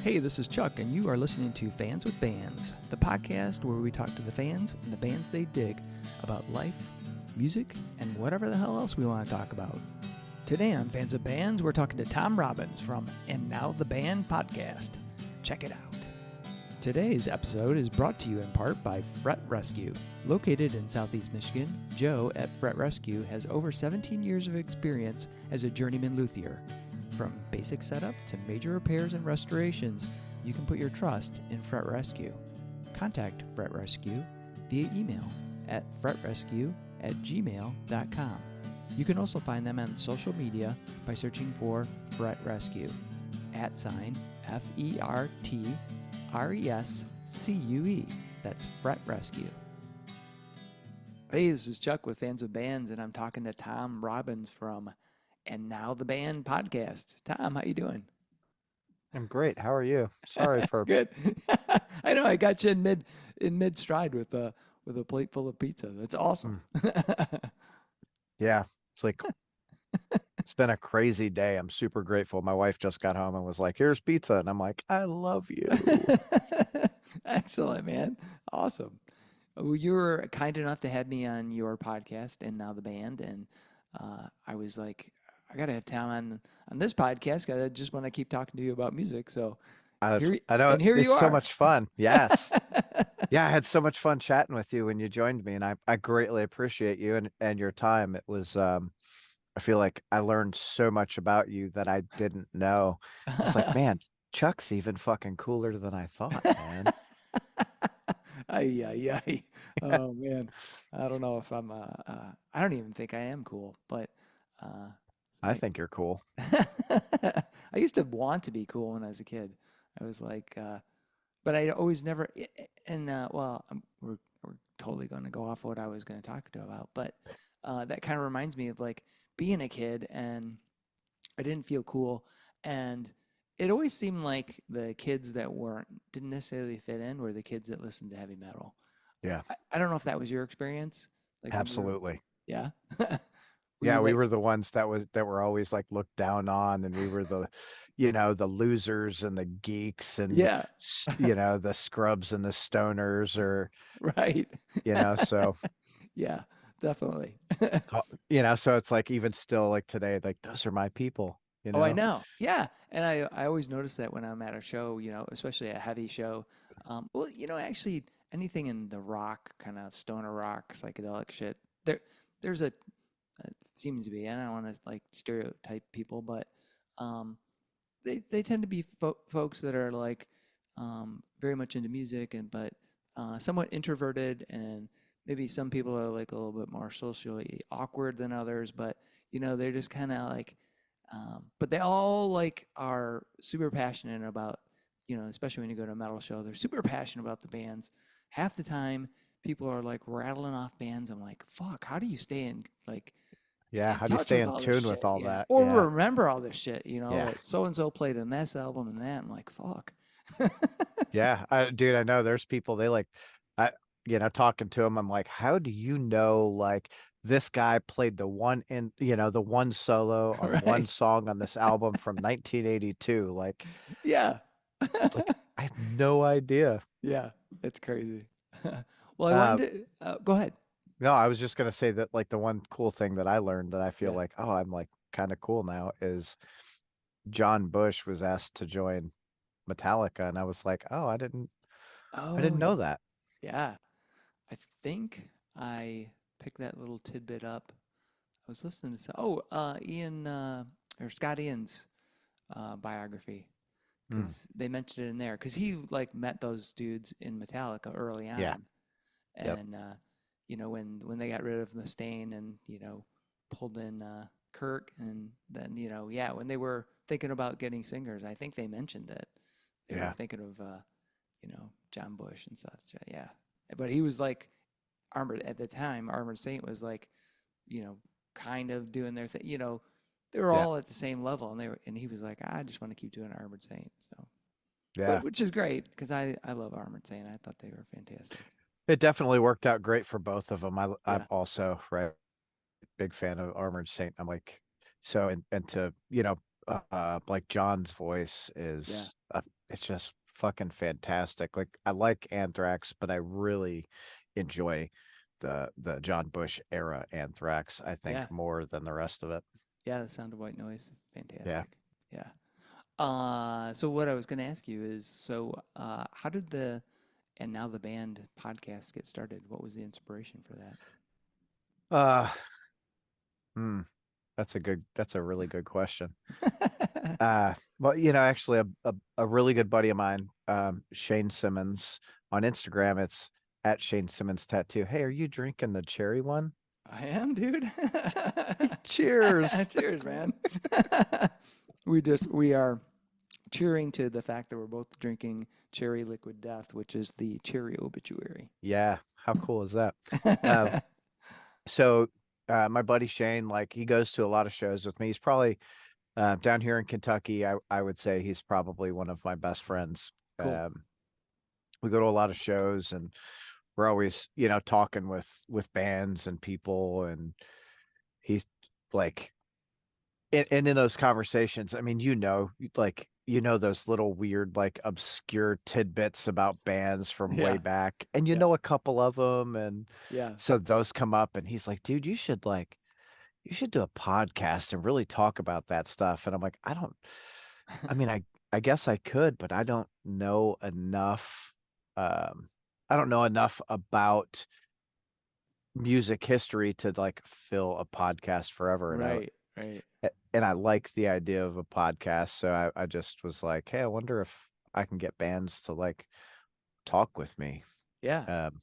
Hey, this is Chuck, and you are listening to Fans with Bands, the podcast where we talk to the fans and the bands they dig about life, music, and whatever the hell else we want to talk about. Today on Fans with Bands, we're talking to Tom Robbins from And Now the Band podcast. Check it out. Today's episode is brought to you in part by Fret Rescue. Located in Southeast Michigan, Joe at Fret Rescue has over 17 years of experience as a journeyman luthier. From basic setup to major repairs and restorations, you can put your trust in Fret Rescue. Contact Fret Rescue via email at fretrescue@gmail.com. You can also find them on social media by searching for Fret Rescue, @FERTRESCUE. That's Fret Rescue. Hey, this is Chuck with Fans of Bands, and I'm talking to Tom Robbins from And Now the Band podcast. Tom, how you doing? I'm great. How are you? Sorry for Good. I know I got you in mid stride with a plate full of pizza. That's awesome. yeah. It's like it's been a crazy day. I'm super grateful. My wife just got home and was like, "Here's pizza," and I'm like, "I love you." Excellent, man. Awesome. Well, you were kind enough to have me on your podcast And Now the Band, and I was like, I gotta have Tom on this podcast because I just want to keep talking to you about music. So I here know you it's so are. much fun. Yes. Yeah, I had so much fun chatting with you when you joined me, and I greatly appreciate you and your time. It was I feel like I learned so much about you that I didn't know. I was like, man, Chuck's even fucking cooler than I thought, man. Ay, ay, ay. Oh man, I don't know if I'm. I don't even think I am cool, but I think you're cool. I used to want to be cool when I was a kid. I was like, but I always never. And well, we're totally going to go off what I was going to talk to about, but that kind of reminds me of like being a kid, and I didn't feel cool, and it always seemed like the kids that didn't necessarily fit in were the kids that listened to heavy metal. Yeah, I don't know if that was your experience, like when you were, absolutely. yeah. Were you Yeah, we like, were the ones that were always like looked down on, and we were the, the losers and the geeks and yeah, the scrubs and the stoners, or right. so Yeah, definitely. so it's like even still like today, like those are my people, Oh, I know. Yeah. And I always notice that when I'm at a show, especially a heavy show. Well, actually anything in the rock, kind of stoner rock, psychedelic shit, there's it seems to be, and I don't want to like stereotype people, but um, they tend to be folks that are like very much into music but somewhat introverted, and maybe some people are like a little bit more socially awkward than others, but they're just kind of like but they all like are super passionate about, especially when you go to a metal show, they're super passionate about the bands. Half the time people are like rattling off bands. I'm like, fuck, how do you stay Yeah, in how do you touch stay with in all this tune with shit? all Yeah. that? Or Yeah, remember all this shit, yeah, that so and so played in this album and that. I'm like, fuck. yeah. Dude, I know there's people they like, I talking to them, I'm like, how do you know like this guy played the one solo on one Right. song on this album from 1982? Like, Yeah. like I have no idea. Yeah. It's crazy. Well, I Uh, wanted to go ahead. no, I was just gonna say that like the one cool thing that I learned that I feel Yeah. like, oh, I'm like kind of cool now is John Bush was asked to join Metallica, and I was like, oh, I Oh, didn't know that. yeah. I think I picked that little tidbit up. I was listening to Ian or Scott Ian's biography, Mm, because they mentioned it in there because he like met those dudes in Metallica early yeah. on, Yep. and when they got rid of Mustaine and pulled in Kirk, and then yeah, when they were thinking about getting singers, I think they mentioned that they were Yeah. thinking of John Bush and such. Yeah, but he was like Armored at the time. Armored Saint was like kind of doing their thing. They were Yeah. all at the same level, and he was like, I just want to keep doing Armored Saint. So, but Yeah. which is great because I love Armored Saint. I thought they were fantastic. It definitely worked out great for both of them. I'm Yeah, also right big fan of Armored Saint. I'm like so and to like John's voice yeah, is it's just fucking fantastic. Like I like Anthrax, but I really enjoy the John Bush era Anthrax, I Yeah. think, more than the rest of it. Yeah, the sound of white noise. Yeah. Fantastic. Yeah. So what I was going to ask you is, so how did the and now the band podcast get started? What was the inspiration for Uh, hmm, that's a really good question. that? Well, actually a really good buddy of mine, Shane Simmons, on Instagram, it's at Shane Simmons Tattoo. Hey, are you drinking the cherry one? I am, dude. Cheers. Cheers, man. We are cheering to the fact that we're both drinking cherry liquid death, which is the cherry obituary. Yeah, how cool is that? Uh, so my buddy Shane, like he goes to a lot of shows with me. He's probably down here in Kentucky. I would say he's probably one of my best friends. Cool. We go to a lot of shows, and we're always, talking with bands and people, and he's like, and in those conversations, I mean, like, those little weird, like obscure tidbits about bands from way Yeah. back, and Yeah. a couple of them, and Yeah. so those come up, and he's like, dude, you should do a podcast and really talk about that stuff. And I'm like, I mean, I guess I could, but I don't know enough. I don't know enough about music history to like fill a podcast forever. Right. Right. And I like the idea of a podcast. So I just was like, hey, I wonder if I can get bands to like talk with me. Yeah. Um,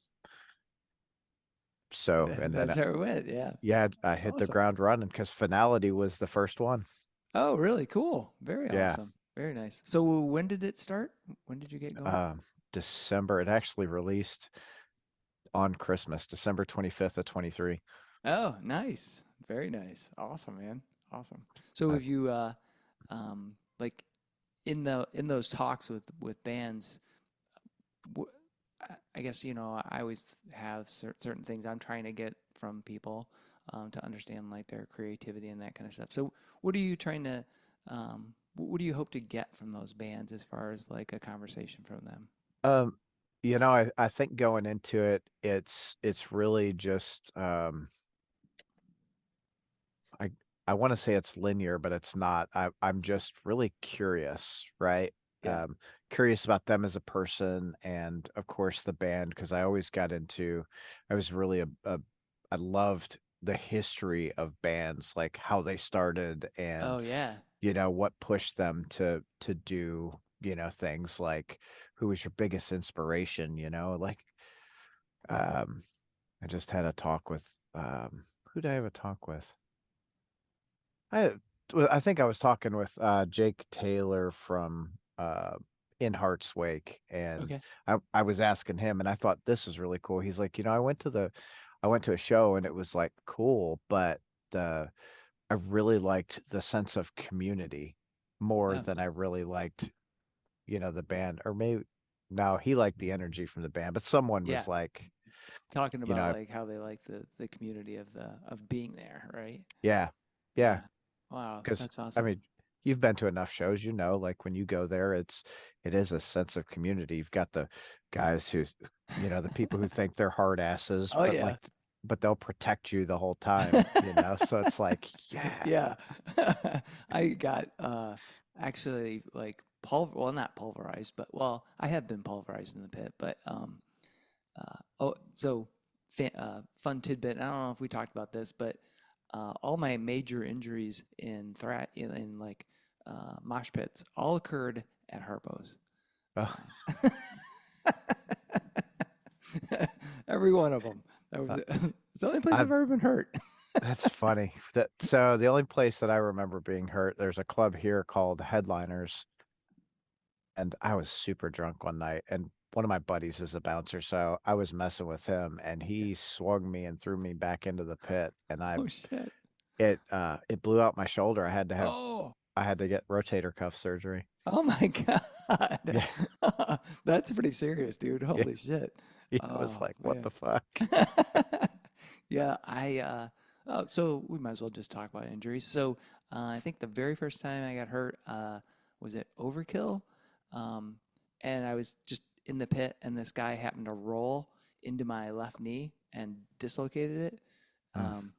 so, and then, That's how it went. Yeah. yeah, I hit the Awesome. ground running because Finality was the first one. Oh, really? Cool. Very Yeah. awesome. Very nice. So when did it start? When did you get going? Um, December, it actually released on Christmas, December 25th of 23. Oh, nice. Very nice. Awesome, man. Awesome. So Uh, have you like in those talks with bands, I guess, I always have certain things I'm trying to get from people to understand like their creativity and that kind of stuff. So what are you trying to what do you hope to get from those bands as far as like a conversation from them? um, I think going into it, it's really just I I want to say it's linear, but it's not. I'm just really curious, right? Yeah. Curious about them as a person, and of course the band, because I was really I loved the history of bands, like how they started, Oh and yeah. what pushed them to do, things like who was your biggest inspiration, like um I just had a talk with who did I have a talk with? I I think I was talking with Jake Taylor from In Heart's Wake, and Okay. I was asking him, and I thought this was really cool. He's like, I went to a show, and it was like cool, but the I really liked the sense of community more Oh, than I really liked, the band. Or maybe no, he liked the energy from the band, but someone yeah. was like, Talking you about know, like how they like the community of being there, right? yeah, yeah. Yeah. Wow, Because that's I awesome. mean, you've been to enough shows, like when you go there, it is a sense of community. You've got the guys who, the people who think they're hard asses, Oh but yeah. like, but they'll protect you the whole time, So it's like, yeah. Yeah. I got actually like well, not pulverized, but well, I have been pulverized in the pit, but oh, so fun tidbit. I don't know if we talked about this, but all my major injuries in like mosh pits all occurred at Harpo's. Oh, Every one of them. uh, It's the only place I I've ever been hurt. that's funny. So the only place that I remember being hurt, there's a club here called Headliners, and I was super drunk one night, and one of my buddies is a bouncer, so I was messing with him, and Yeah. he swung me and threw me back into the pit, and Oh shit. it blew out my shoulder. Oh. I had to get rotator cuff surgery. Oh my God. Yeah, That's pretty serious, dude. yeah, Holy shit. yeah. I was Oh like, what man. the fuck? Yeah, oh, so we might as well just talk about injuries. So, I think the very first time I got hurt was at Overkill. and I was just in the pit, and this guy happened to roll into my left knee and dislocated it. Mm. Um,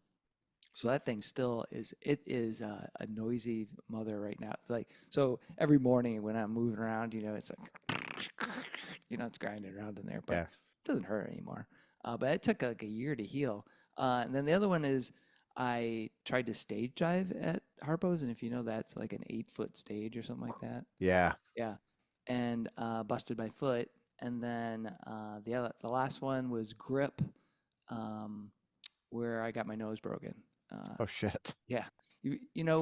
so that thing still is, it is a noisy mother right now. It's like, so every morning when I'm moving around, it's like, it's grinding around in there, but Yeah. it doesn't hurt anymore. But it took like a year to heal. And then the other one is I tried to stage dive at Harpo's, and if you know, that's like an 8-foot stage or something like that. Yeah. Yeah, and busted my foot. And then the last one was grip, um, where I got my nose broken. Uh, Oh shit. yeah, you know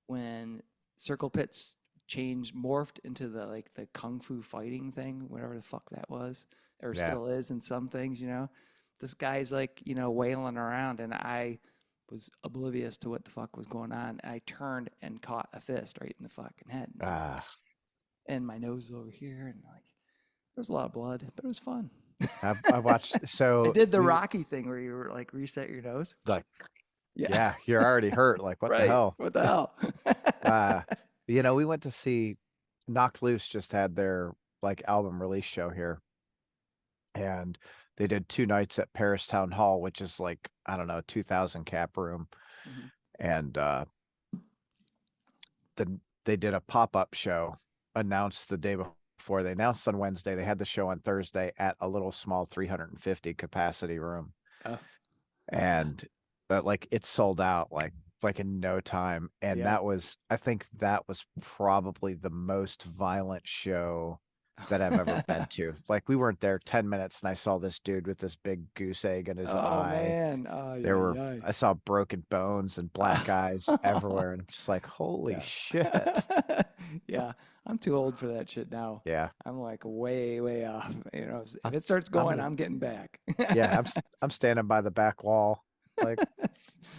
when circle pits changed, morphed into the kung fu fighting thing, whatever the fuck that was, or Yeah. still is in some things. This guy's like wailing around, and I was oblivious to what the fuck was going on. I turned and caught a fist right in the fucking head, Ah, and my nose is over here, and like there was a lot of blood, but it was fun. I watched. I So did the we Rocky thing where you were like reset your nose. like, Yeah, yeah, you're already hurt. Like, what the right. hell? What the hell? Uh, we went to see Knocked Loose just had their like album release show here, and they did 2 nights at Paris Town Hall, which is like, I don't know, 2,000 cap room. Mhm. And then they did a pop-up show announced the day before. They announced on Wednesday. They had the show on Thursday at a little small 350 capacity room. Oh, yeah, And like it sold out like in no time. And yeah. that was, I think that was probably the most violent show that I've ever been to. Like we weren't there 10 minutes and I saw this dude with this big goose egg in his Oh eye. man. Oh There yeah, were yeah. I saw broken bones and black eyes everywhere, and I'm just like, holy Yeah. shit. Yeah. I'm too old for that shit now. Yeah. I'm like way, way off. If I'm it starts I'm going, gonna I'm getting back. yeah, I'm standing by the back wall. Like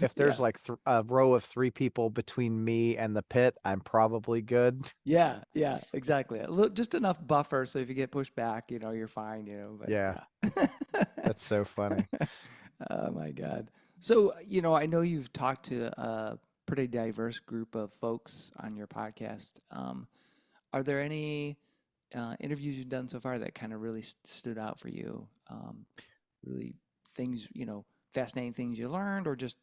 if there's Yeah. like a row of 3 people between me and the pit, I'm probably good. Yeah. Yeah. Exactly. Just enough buffer so if you get pushed back, you're fine, but Yeah, yeah. that's so funny. Oh my God. So, I know you've talked to a pretty diverse group of folks on your podcast. Are there any interviews you've done so far that kind of really stood out for you? Really things, fascinating things you learned, or just,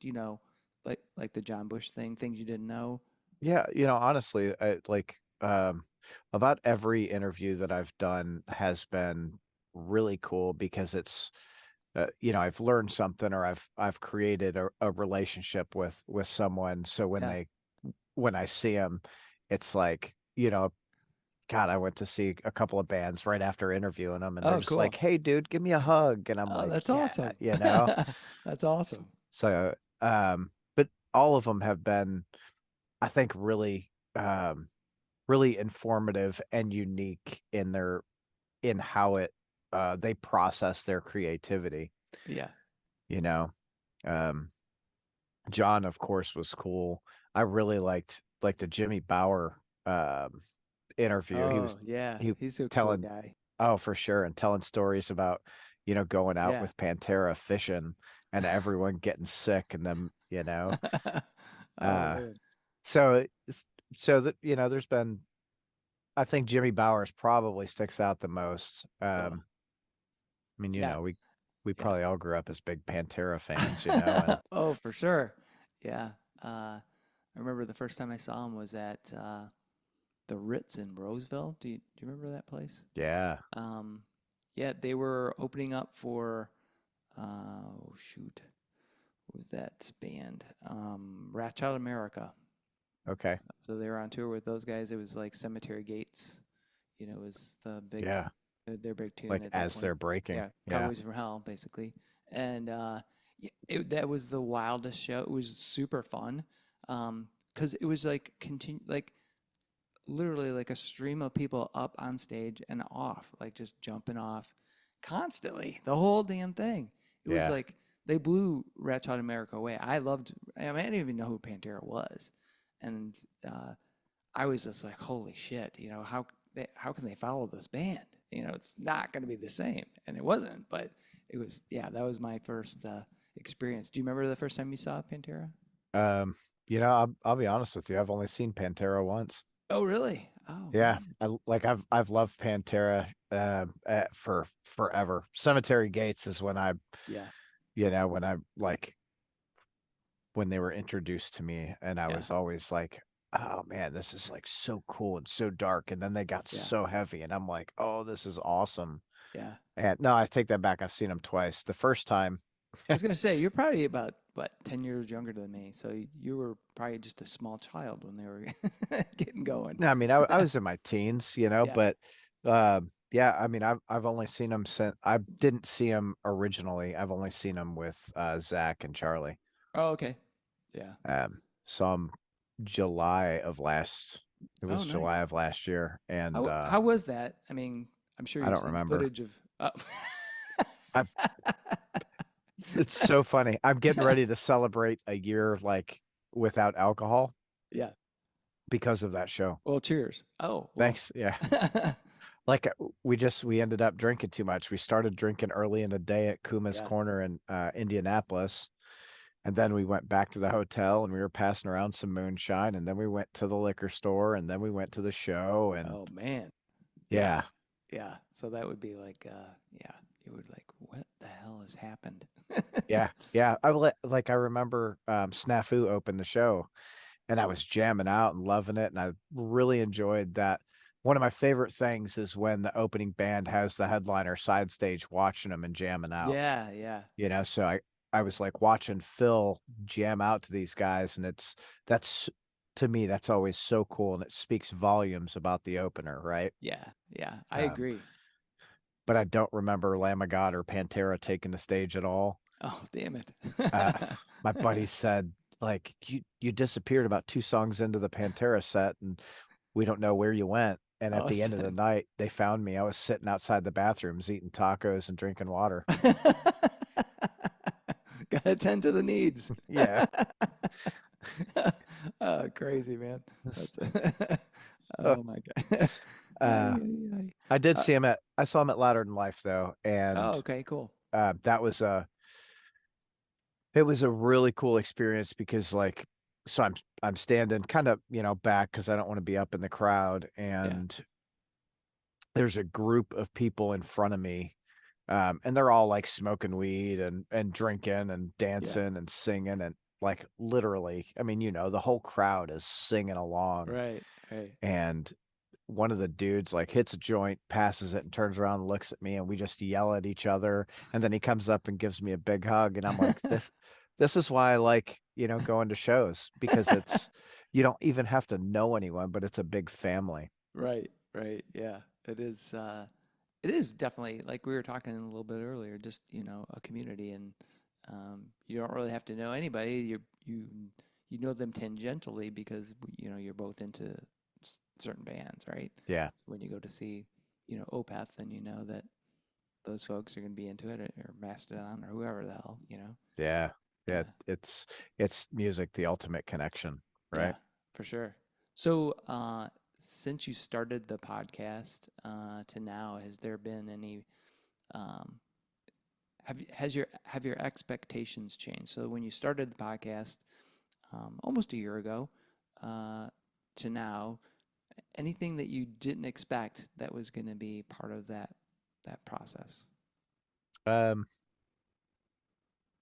like the John Bush thing, things you didn't know? Yeah, honestly, I like about every interview that I've done has been really cool because it's I've learned something or I've created a relationship with someone. So Yeah. when I see them, it's like, God, I went to see a couple of bands right after interviewing them, and they're Oh, just like, cool. "Hey, dude, give me a hug," and I'm Oh, like, that's "Yeah," awesome. you know. That's S- awesome. So, but all of them have been, I think, really informative and unique in how they process their creativity. Yeah. You know, um, John, of course, was cool. I really liked like the Jimmy Bauer interview. He was Oh, yeah. he He's a cool telling, guy. oh, for sure, and telling stories about, going out Yeah. with Pantera fishing and everyone getting sick and them, Oh, uh man. so so that there's been, I think Jimmy Bowers probably sticks out the most. Cool. I mean, Yeah. we Yeah. probably all grew up as big Pantera fans, and Oh, for sure. Yeah. I remember the first time I saw him was at the Ritz in Roseville. Do you remember that place? yeah. Um, yeah, they were opening up for oh shoot, what was that band? Rat Child America. Okay. So they were on tour with those guys. It was like Cemetery Gates. It was the big Yeah. their big tune Like at that as point. they're breaking. Yeah, Yeah. Cowboys from Hell, basically. And that was the wildest show. It was super fun because it was like like literally like a stream of people up on stage and off, like just jumping off constantly, the whole damn thing. It was Yeah. like they blew Red Hot America away. I mean, I didn't even know who Pantera was, and uh, I was just like, holy shit, how can they follow this band? It's not going to be the same, and it wasn't. But it was, yeah, that was my first experience. Do you remember the first time you saw Pantera? Um, I'll be honest with you. I've only seen Pantera once. Oh, really? Oh Yeah, man. I've loved Pantera for forever. Cemetery Gates is when I, Yeah. when I like when they were introduced to me, and I Yeah. was always like, oh man, this is like so cool and so dark. And then they got Yeah. so heavy, and I'm like, oh, this is awesome. Yeah. And no, I take that back. I've seen them twice. The first time, I was gonna say you're probably about what 10 years younger than me, so you were probably just a small child when they were getting going. no, I mean, I was in my teens, Yeah. but yeah, I mean, I've only seen them since I didn't see them originally. I've only seen them with Zach and Charlie. Oh, okay. Yeah. Saw them July of last. It Oh, was nice. July of last year, and How was that? I mean, I'm sure I you've don't seen remember. footage of. Oh. I It's so funny. I'm getting ready to celebrate a year like without alcohol Yeah. because of that show. Well, cheers. Oh, well. Thanks. Yeah. Like we ended up drinking too much. We started drinking early in the day at Kuma's Yeah. Corner in Indianapolis. And then we went back to the hotel and we were passing around some moonshine. And then we went to the liquor store and then we went to the show. And Oh man. Yeah. yeah, Yeah. So that would be like, yeah, you would like, what the hell has happened? yeah, yeah. I remember Snafu opened the show and I was jamming out and loving it. And I really enjoyed that. One of my favorite things is when the opening band has the headliner side stage watching them and jamming out. Yeah. Yeah. So I was like watching Phil jam out to these guys, and that's to me that's always so cool, and it speaks volumes about the opener, right? Yeah. Yeah. I Um, agree. but I don't remember Lamb of God or Pantera taking the stage at all. Oh, damn it. Uh, my buddy said like you disappeared about two songs into the Pantera set, and we don't know where you went. And at Oh, the end of the shit. night, they found me. I was sitting outside the bathrooms eating tacos and drinking water. Gotta tend to the needs. Yeah. Oh, crazy, man. That's So, oh my God. uh, Ay, ay, ay. I saw him at Louder Than Life though, Oh, and okay, cool. that was it was a really cool experience because like so I'm standing kind of back because I don't want to be up in the crowd, Yeah, and there's a group of people in front of me, and they're all like smoking weed and drinking and yeah, dancing and singing, and like literally, I mean, the whole crowd is singing along, right, right. and one of the dudes like hits a joint, passes it, and turns around and looks at me, and we just yell at each other. And then he comes up and gives me a big hug, and I'm like, this is why I like, going to shows because it's you don't even have to know anyone, but it's a big family. Right, right. Yeah, it is definitely like we were talking a little bit earlier, just, a community and you don't really have to know anybody. You know them tangentially because you're both into certain bands, right? Yeah, So when you go to see, Opeth, then you know that those folks are going to be into it or Mastodon or whoever the hell, yeah, yeah. Yeah. It's music, the ultimate connection, Yeah, right? for sure. So, since you started the podcast to now, has there been any um, have your expectations changed? So when you started the podcast almost a year ago uh, to now, anything that you didn't expect that was going to be part of that process? Um,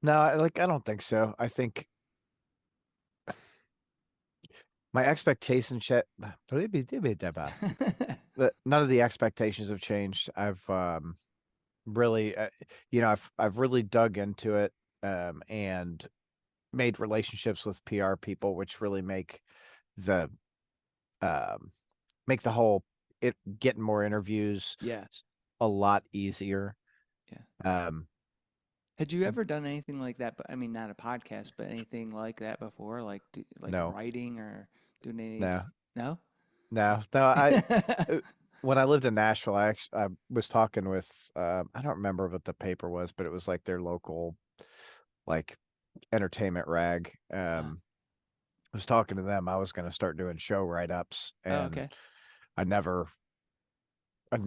no, I don't think so. I think my expectations shit, but none of the expectations have changed. I've really I've really dug into it and made relationships with PR people which really the um make the whole it getting more interviews Yeah, a lot easier. yeah. Um Had you ever done anything like that? But I mean, not a podcast, but anything like that before, like no, writing or doing any? no, No, no, just no. Uh, when I lived in Nashville, I was talking with I don't remember what the paper was, but it was like their local like entertainment rag. uh, I was talking to them. I was going to start doing show write-ups, oh, and okay. I never, I,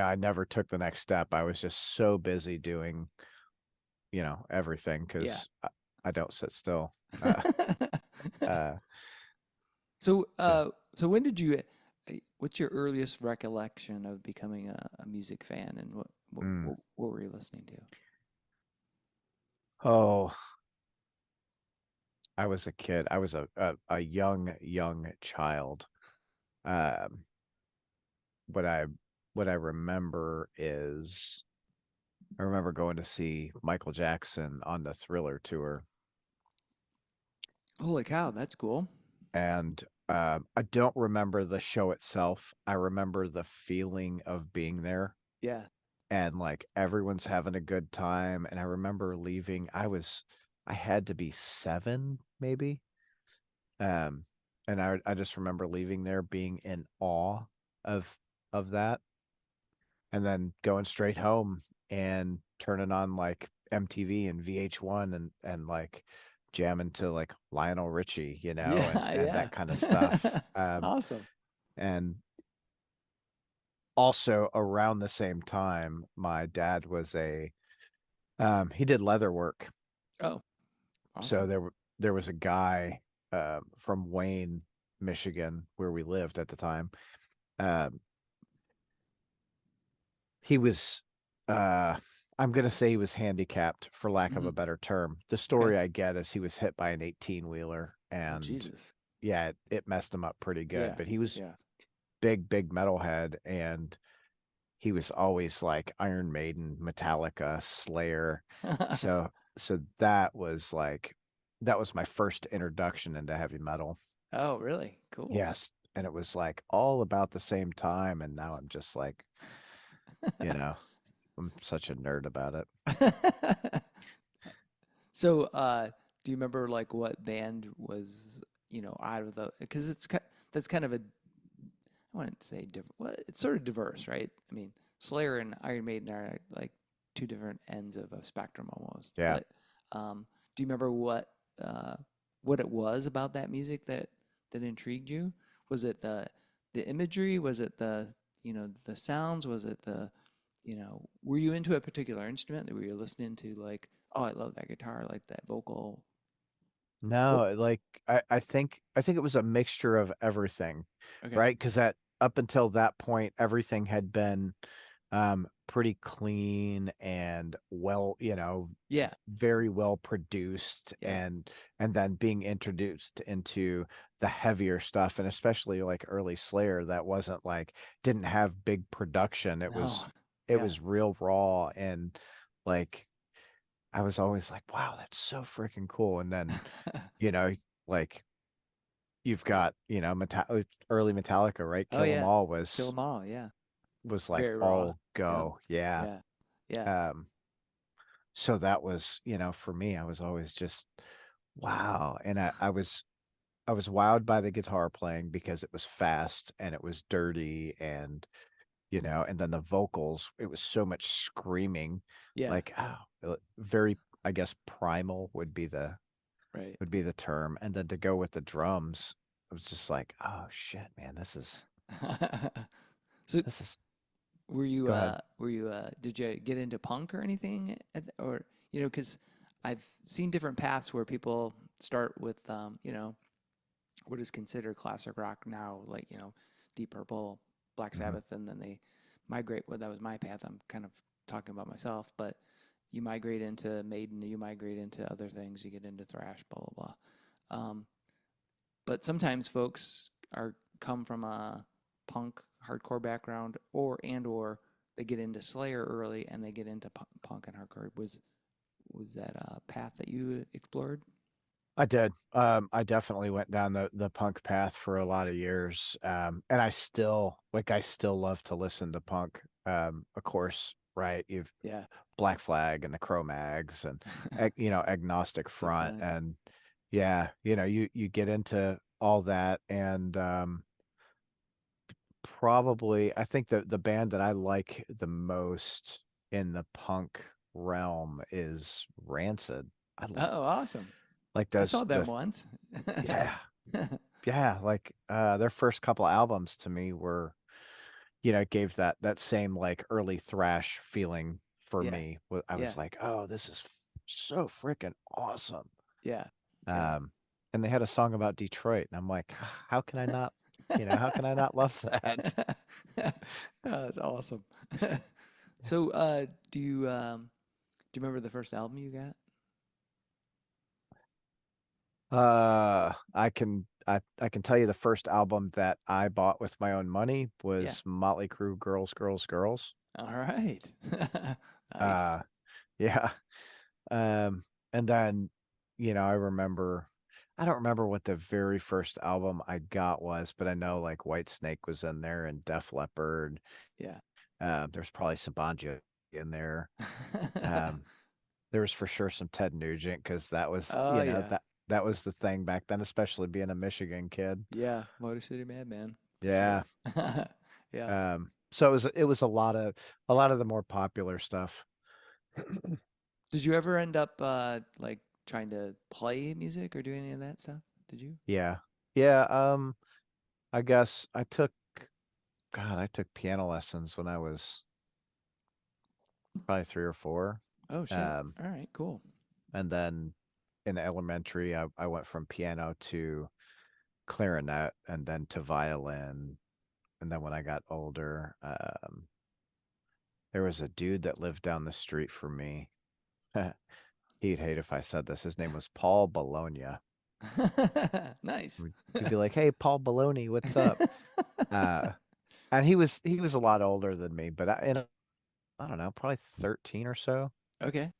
I never took the next step. I was just so busy doing, everything Yeah. because I don't sit still. Uh, uh, So, so so when did you? what's your earliest recollection of becoming a music fan, and Mm. what were you listening to? Oh, I was a kid. I was a young child. Um, what I what I remember is I remember going to see Michael Jackson on the Thriller tour, Holy cow, that's cool. and I don't remember the show itself. I remember the feeling of being there, Yeah. and like everyone's having a good time. And I remember leaving. I had to be 7, maybe. Um, and I just remember leaving there being in awe of that, and then going straight home and turning on like MTV and VH1 and like jamming to like Lionel Richie, and Yeah, that kind of stuff. yeah. Awesome. And also around the same time, my dad was he did leather work. Oh, So awesome. there was a guy from Wayne, Michigan, where we lived at the time. Um, he was uh I'm gonna say he was handicapped for lack of Hmm. a better term. The Okay. story I get is he was hit by an 18 wheeler, Oh, and Jesus. yeah, it messed him up pretty good. Yeah, But he was yeah. big metalhead, and he was always like Iron Maiden, Metallica, Slayer. So that was my first introduction into heavy metal. Oh, really? Cool. Yes. And it was like all about the same time. And now I'm just like, you know, I'm such a nerd about it. So, do you remember like what band was, out of the, because that's kind of a, I wouldn't say different, well, it's sort of diverse, right? I mean, Slayer and Iron Maiden are like two different ends of a spectrum almost. Yeah. But do you remember uh, what it was about that music that intrigued you? Was it the imagery? Was it the sounds? Was it were you into a particular instrument? Were you listening to like, oh, I love that guitar, I like that vocal? What? No, like I think it was a mixture of everything, Okay. right? Because that up until that point, everything had been pretty clean and well, Yeah. very well produced, Yeah. and then being introduced into the heavier stuff, and especially like early Slayer that wasn't like didn't have big production. It No. was it Yeah. was real raw, and like I was always like, wow, that's so freaking cool. And then, you know, like you've got, early Metallica, right? Oh Kill 'Em yeah. All Kill 'em all. Yeah. was like Very raw. all Yep. go. Yeah. Yeah. Yeah. Um, so that was, for me, I was always just wow. And I was wowed by the guitar playing because it was fast and it was dirty, and then the vocals, it was so much screaming, Yeah. like very, I guess, primal Right. would be the term. And then to go with the drums, it was just like, oh shit, man, So this is were you go ahead. did you get into punk or anything or because I've seen different paths where people start with what is considered classic rock now, like Deep Purple, Black Hmm. Sabbath, and then they migrate. Well, that was my path. I'm kind of talking about myself, but you migrate into Maiden, you migrate into other things, you get into thrash, blah blah blah. But sometimes folks are come from a punk hardcore background, or they get into Slayer early and they get into punk and hardcore. Was that a path that you explored? I did. I definitely went down the punk path for a lot of years. And I still love to listen to punk. Of course, right? You've Yeah. Black Flag and the Cro-Mags and Agnostic So Front, fun. and yeah, you get into all that. And probably I think the band that I like the most in the punk realm is Rancid. I Oh, awesome. like I those saw them the once. yeah, yeah, like their first couple albums to me were, gave that same like early thrash feeling for Yeah. me. I was Yeah. like, "Oh, this is so freaking awesome." Yeah. Yeah. Um and they had a song about Detroit, and I'm like, "How can I not?" How can I not love that? Yeah, that's awesome. So, do you remember the first album you got? I can tell you the first album that I bought with my own money Yeah. was Motley Crue Girls, Girls, Girls. All right. Nice. Uh yeah. Um and then, I remember I don't remember what the very first album I got was, but I know like White Snake was in there and Def Leppard. Yeah. There's probably some Bon Jovi in there. Um there was for sure some Ted Nugent because that was, Oh yeah. that was the thing back then, especially being a Michigan kid. Yeah. Motor City Madman for Yeah. sure. Yeah. So it was a lot of the more popular stuff. Did you ever end up like trying to play music or do any of that stuff? Did you? Yeah. Yeah, I guess I took piano lessons when I was probably 3 or 4. Oh shit. Um, All right, cool. and then in elementary, I went from piano to clarinet and then to violin. And then when I got older, there was a dude that lived down the street from me. He'd hate if I said this. His name was Paul Bologna. Nice. He'd be like, "Hey, Paul Bologna, what's up?" Uh, and he was a lot older than me, but I don't know, probably 13 or so. Okay.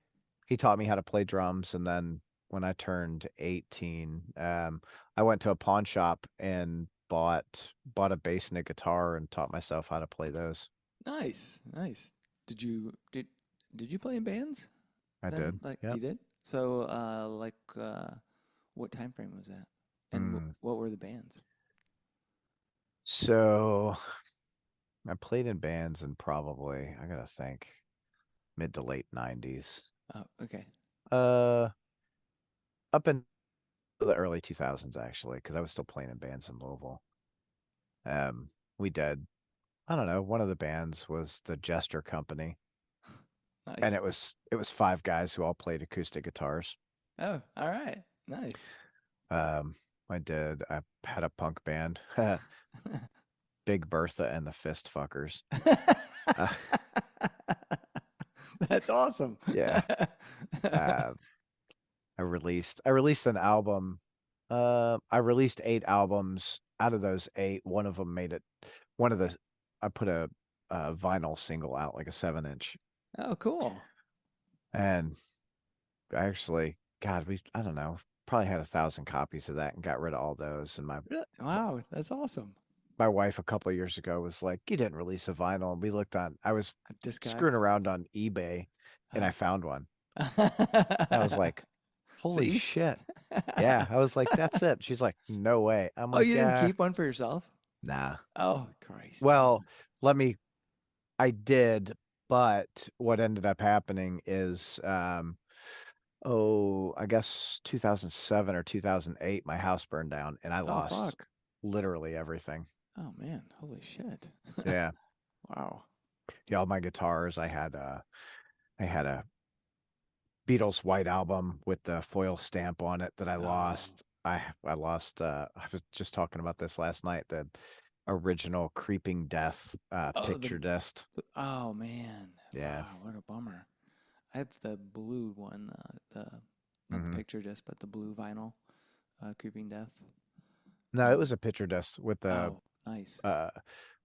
He taught me how to play drums, and then when I turned 18, I went to a pawn shop and bought a bass and a guitar and taught myself how to play those. Nice. Nice. Did you did you play in bands I then? did. Like you Yep. did? So what time frame was that? And Mm. what were the bands? So I played in bands in probably, I gotta think, mid to late 90s. Oh, okay. Uh, up in the early 2000s actually, because I was still playing in bands in Louisville. We did, I don't know, one of the bands was the Jester Company, and Nice. it was 5 guys who all played acoustic guitars. Oh, all right. Nice. Um, I had a punk band, Big Bertha and the Fist Fuckers. Uh, That's awesome. yeah. Uh, I released an album. I released 8 albums. Out of those 8, one of them made it. One of the I put a vinyl single out, like a 7-inch, Oh, cool. and actually, God, I don't know, probably had 1,000 copies of that and got rid of all those. And Really? Wow, that's awesome. my wife a couple of years ago was like, "You didn't release a vinyl," and we looked on. I was screwing Discogs. around on eBay, and I found one. I was Huh? like, "Holy See? shit!" Yeah, I was like, "That's it." She's like, "No way." I'm Oh, like, you didn't "Yeah, keep one for yourself? nah." Oh, Christ. Well, let me. I did, but what ended up happening is, I guess 2007 or 2008, my house burned down, and I Oh, lost fuck. literally everything. Oh, man. Holy shit. Yeah, Wow. yeah, all my guitars. I had a Beatles White Album with the foil stamp on it that I Oh, lost. I lost. I was just talking about this last night. The original Creeping Death oh, picture disc. oh, man. Yeah. Wow, what a bummer. I have the blue one, not the Hmm. picture disc, but the blue vinyl, Creeping Death. No, it was Um, a picture disc with the oh, nice. uh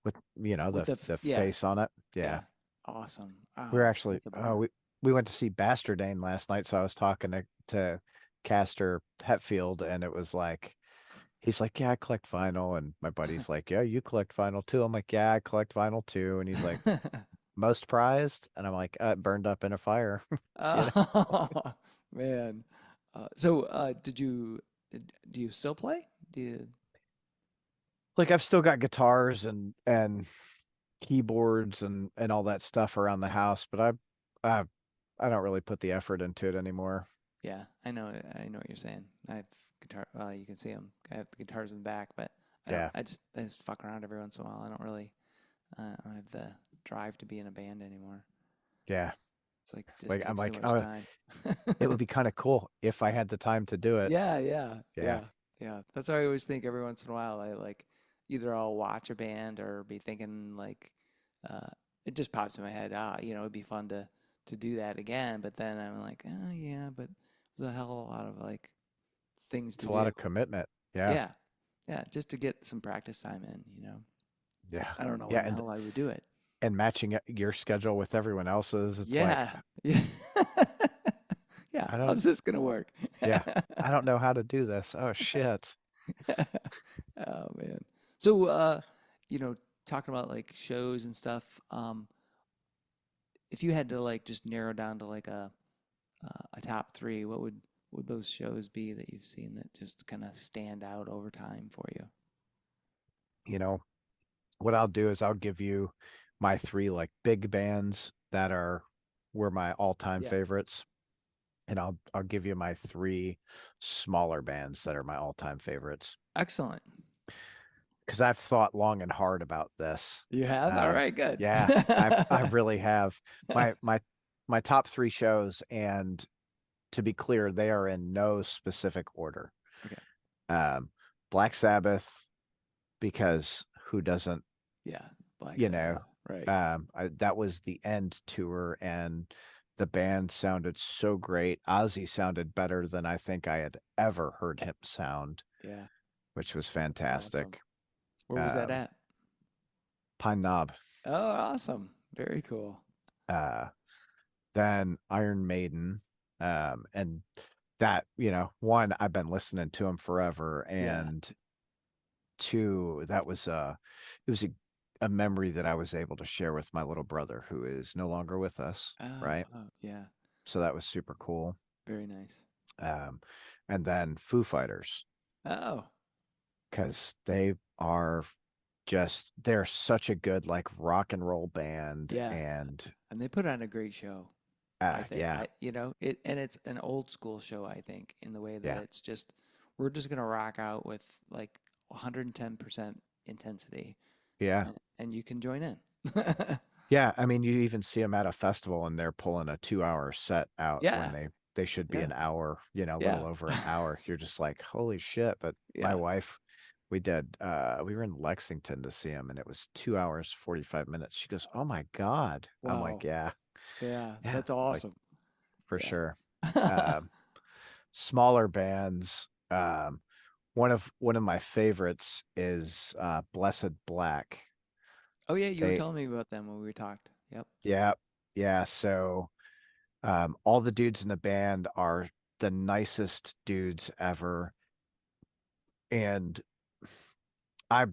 with With the yeah, face on it. Yeah. yeah. Awesome. We were Oh, actually that's a bummer. we went to see Bastardane last night, so I was talking to Castor Hetfield, and it was like he's like, "Yeah, I collect vinyl," and my buddy's like, "Yeah, you collect vinyl too." I'm like, "Yeah, I collect vinyl too," and he's like, "Most prized?" And I'm like, "It burned up in a fire." You know, Oh, man. So, do you still play? Do you? like I've still got guitars and keyboards and all that stuff around the house, but I I don't really put the effort into it anymore. Yeah, I know what you're saying. I have guitar. You can see them. I have the guitars in the back, but Yeah, I just fuck around every once in a while. I don't really. I don't have the drive to be in a band anymore. yeah. It's like just Like I'm takes too like, much oh, time. it would be kind of cool if I had the time to do it. Yeah, yeah, Yeah. yeah, yeah. That's what I always think every once in a while. I like, either I'll watch a band or be thinking like, uh, it just pops in my head. It'd be fun to do that again. But then I'm like, oh yeah, but there's a hell of a lot of like things It's to a lot do. of commitment. Yeah. Yeah, yeah, just to get some practice time in. Yeah. I don't know Yeah. when the hell I would do it. And matching your schedule with everyone else's, it's like, Yeah, yeah, yeah. I don't, How's this gonna work? yeah, I don't know how to do this. Oh shit. Oh man. So you know, talking about like shows and stuff, if you had to like just narrow down to like a top three, what would those shows be that you've seen that just kind of stand out over time for you? You know, what I'll do is I'll give you my three like big bands that were my all-time Yeah. favorites, and I'll give you my three smaller bands that are my all-time favorites. Excellent. Because I've thought long and hard about this. You have? All Um, right, good. yeah, I really have. My my my top three shows, and to be clear, they are in no specific order. Okay. Um, Black Sabbath, because who doesn't, Yeah. Black you know, Sabbath. Right. that was the end tour, and the band sounded so great. Ozzy sounded better than I think I had ever heard him sound, Yeah. which was Awesome. fantastic. Where was that Um, at? Pine Knob. Oh, awesome. Very cool. Uh, then Iron Maiden. And that, one, I've been listening to him forever, Yeah. and two, it was a memory that I was able to share with my little brother who is no longer with us, Oh, right? oh, yeah. So that was super cool. Very nice. Um, and then Foo Fighters, Oh, because they're such a good like rock and roll band, yeah. and And they put on a great show, I think. yeah, And it's an old school show, I think, in the way that yeah. it's just we're just gonna rock out with like 110% intensity, Yeah. and you can join in. Yeah, I mean, you even see them at a festival and they're pulling a 2-hour set out when Yeah, they should be yeah, an hour, a little yeah, over an hour. You're just like, holy shit. But my yeah. wife, we were in Lexington to see him, and it was 2 hours, 45 minutes. She goes, "Oh my God." I'm like, Wow. yeah, Yeah, yeah, that's like awesome. for Yeah. sure. Um, Smaller bands. One of my favorites is Blessed Black. Oh yeah, you were They, telling me about them when we talked. Yep. yeah, yeah. So all the dudes in the band are the nicest dudes ever. And I,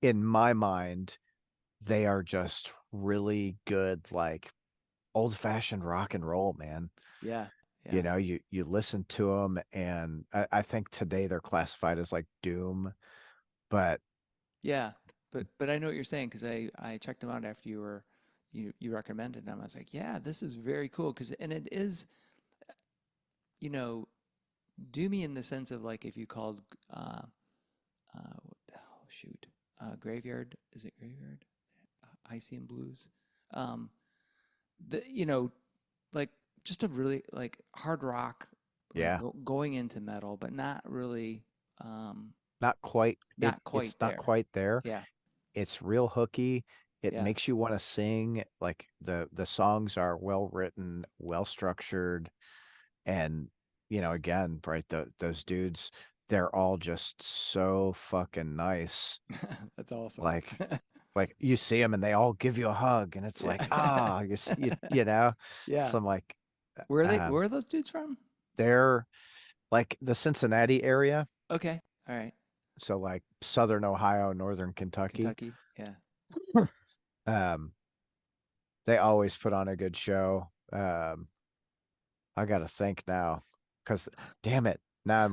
in my mind, they are just really good, like old fashioned rock and roll, man. Yeah. Yeah. You listen to them, and I think today they're classified as like doom, but Yeah, but I know what you're saying because I checked them out after you recommended them. I was like, yeah, this is very cool because and it is you know doomy in the sense of like if you called what the hell shoot graveyard, is it graveyard, Icy Blues, um the like just a really like hard rock, like yeah, going into metal but not really, not quite. not quite It's not there. quite there. Yeah, It's real hooky. It yeah. makes you want to sing. Like the songs are well written, well structured, and again, right, those dudes, they're all just so fucking nice. That's awesome. Like you see them and they all give you a hug, and it's Yeah. like, you. Yeah. So I'm like, Where um, are those dudes from? they're like the Cincinnati area, Okay. All right. so like Southern Ohio, Northern Kentucky. Kentucky. Yeah. Um, they always put on a good show. I gotta think now, because damn it, now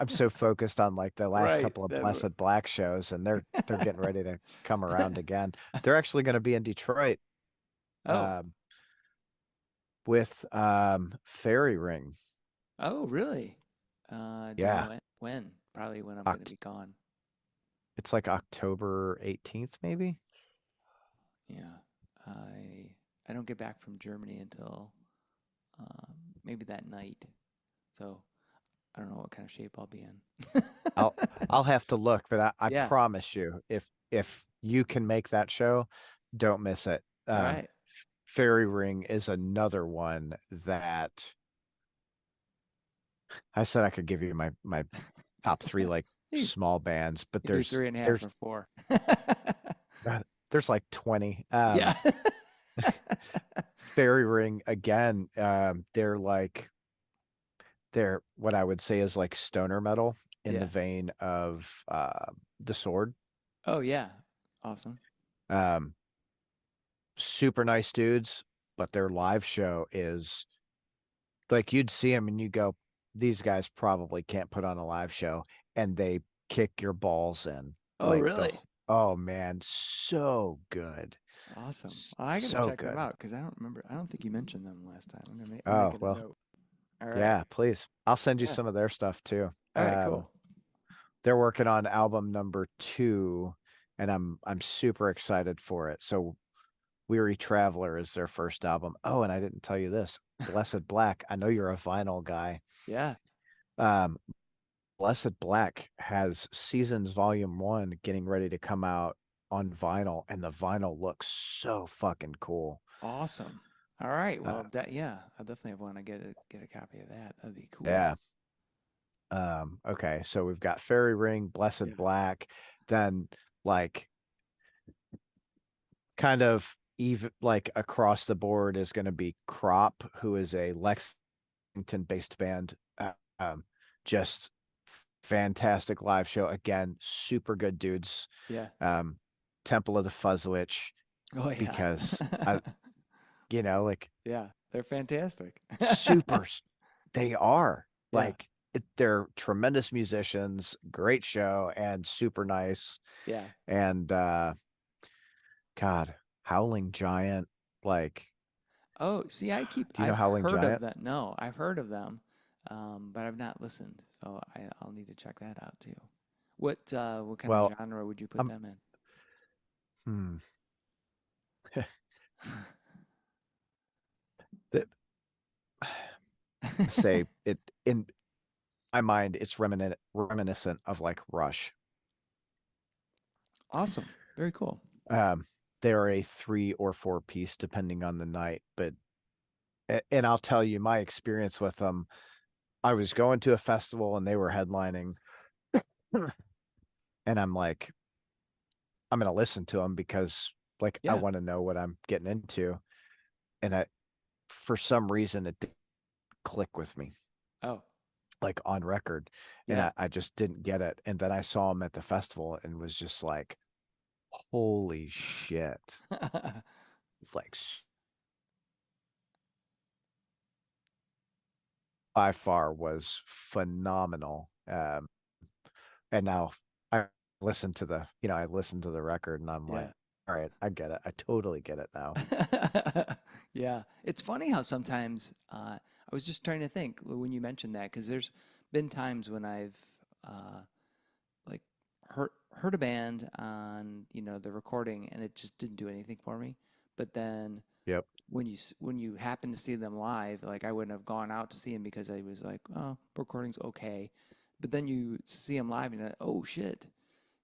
I'm so focused on like the last Right. couple of That Blessed Black shows, and they're getting ready to come around again. They're actually going to be in Detroit, Oh. um, with Fairy Ring. Oh, really? Do you know Yeah, when? Probably when I'm gonna Oct- be gone. it's like October 18th, maybe. Yeah. I don't get back from Germany until maybe that night. So I don't know what kind of shape I'll be in. I'll I'll have to look, but I Yeah. promise you, if if you can make that show, don't miss it. All right. Fairy Ring is another one that I said I could give you my top three like You small bands, but you do three and a half or four. there's like 20. Yeah. Fairy Ring again, they're what I would say is like stoner metal in the Yeah. vein of The Sword. Oh yeah. Awesome. Um, Super nice dudes, but their live show is like you'd see them and you go, these guys probably can't put on a live show, and they kick your balls in. Oh Like really? oh man, so good. Awesome. Well, I gotta So check them good. out because I don't remember. I don't think you mentioned them last time. I'm Oh, making a well, note. All right. yeah, please. I'll send you Yeah. some of their stuff too. All right. Cool. They're working on album number 2, and I'm super excited for it. So Weary Traveler is their first album. Oh, and I didn't tell you this. Blessed Black. I know you're a vinyl guy. Yeah. Um, Blessed Black has Seasons Volume 1 getting ready to come out on vinyl, and the vinyl looks so fucking cool. Awesome. All right. Uh, Well, that yeah, I definitely want to get a copy of that. That'd be cool. yeah. Okay, so we've got Fairy Ring, Yeah. Blessed Black, then like kind of even like across the board is going to be Crop, who is a Lexington based band. Um, just fantastic live show. Again, super good dudes. Yeah. Um, Temple of the Fuzzwitch, Oh yeah. because like Yeah. They're fantastic. super, they are Yeah. like, they're tremendous musicians, great show, and super nice. Yeah. And God, Howling Giant, like, Oh, see, do you know I've Howling heard of Giant? that. No, I've heard of them, but I've not listened. So I'll need to check that out too. What kind of Well, genre would you put I'm them in? hmm, th- say it in my mind, it's reminiscent of like Rush. Awesome. Very cool. Um, they're a 3 or 4 piece depending on the night, but and I'll tell you my experience with them. I was going to a festival and they were headlining, and I'm like, I'm gonna listen to them because like I Yeah. want to know what I'm getting into, and for some reason it didn't click with me Oh, like on record, and yeah. I just didn't get it. And then I saw them at the festival and was just like, holy shit, like by far was phenomenal. And now I I listened to the record and I'm like, Yeah. all right, I get it. I totally get it now. Yeah. It's funny how sometimes I was just trying to think when you mentioned that because there's been times when I've uh, like heard a band on the recording and it just didn't do anything for me. But then Yep. when you happen to see them live, like I wouldn't have gone out to see them because I was like, oh, recording's okay. But then you see them live and you're like, oh shit,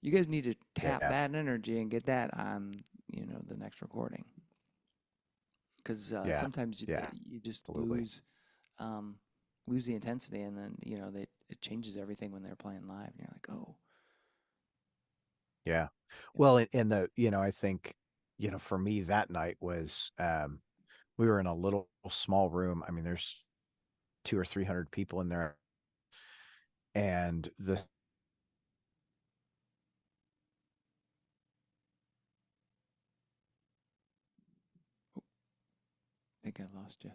you guys need to tap Yeah. that energy and get that on the next recording because Yeah. sometimes Yeah. you just Absolutely. um, lose the intensity and then it changes everything when they're playing live and you're like, oh Yeah. yeah, Well, in the, I think, for me that night was, we were in a little small room. I mean, there's 200 or 300 people in there, and I think I lost you.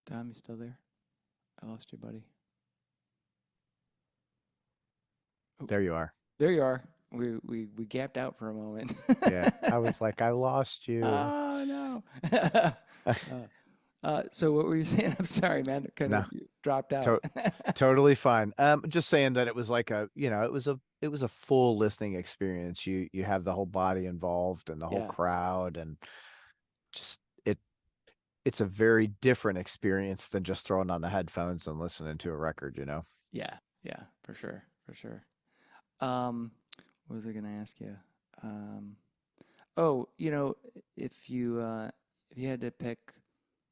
Tom, you still there? I lost you, buddy. Oh, there you are. there you are. We gapped out for a moment. Yeah. I was like, I lost you. Oh no. uh, so what were you saying? I'm sorry, man. It kind of No, dropped out. to totally fine. Just saying that it was like it was a full listening experience. You have the whole body involved and the whole Yeah. crowd, and just it's a very different experience than just throwing on the headphones and listening to a record, Yeah, yeah, for sure, for sure. Um, what was I gonna ask you? Um, oh, if you had to pick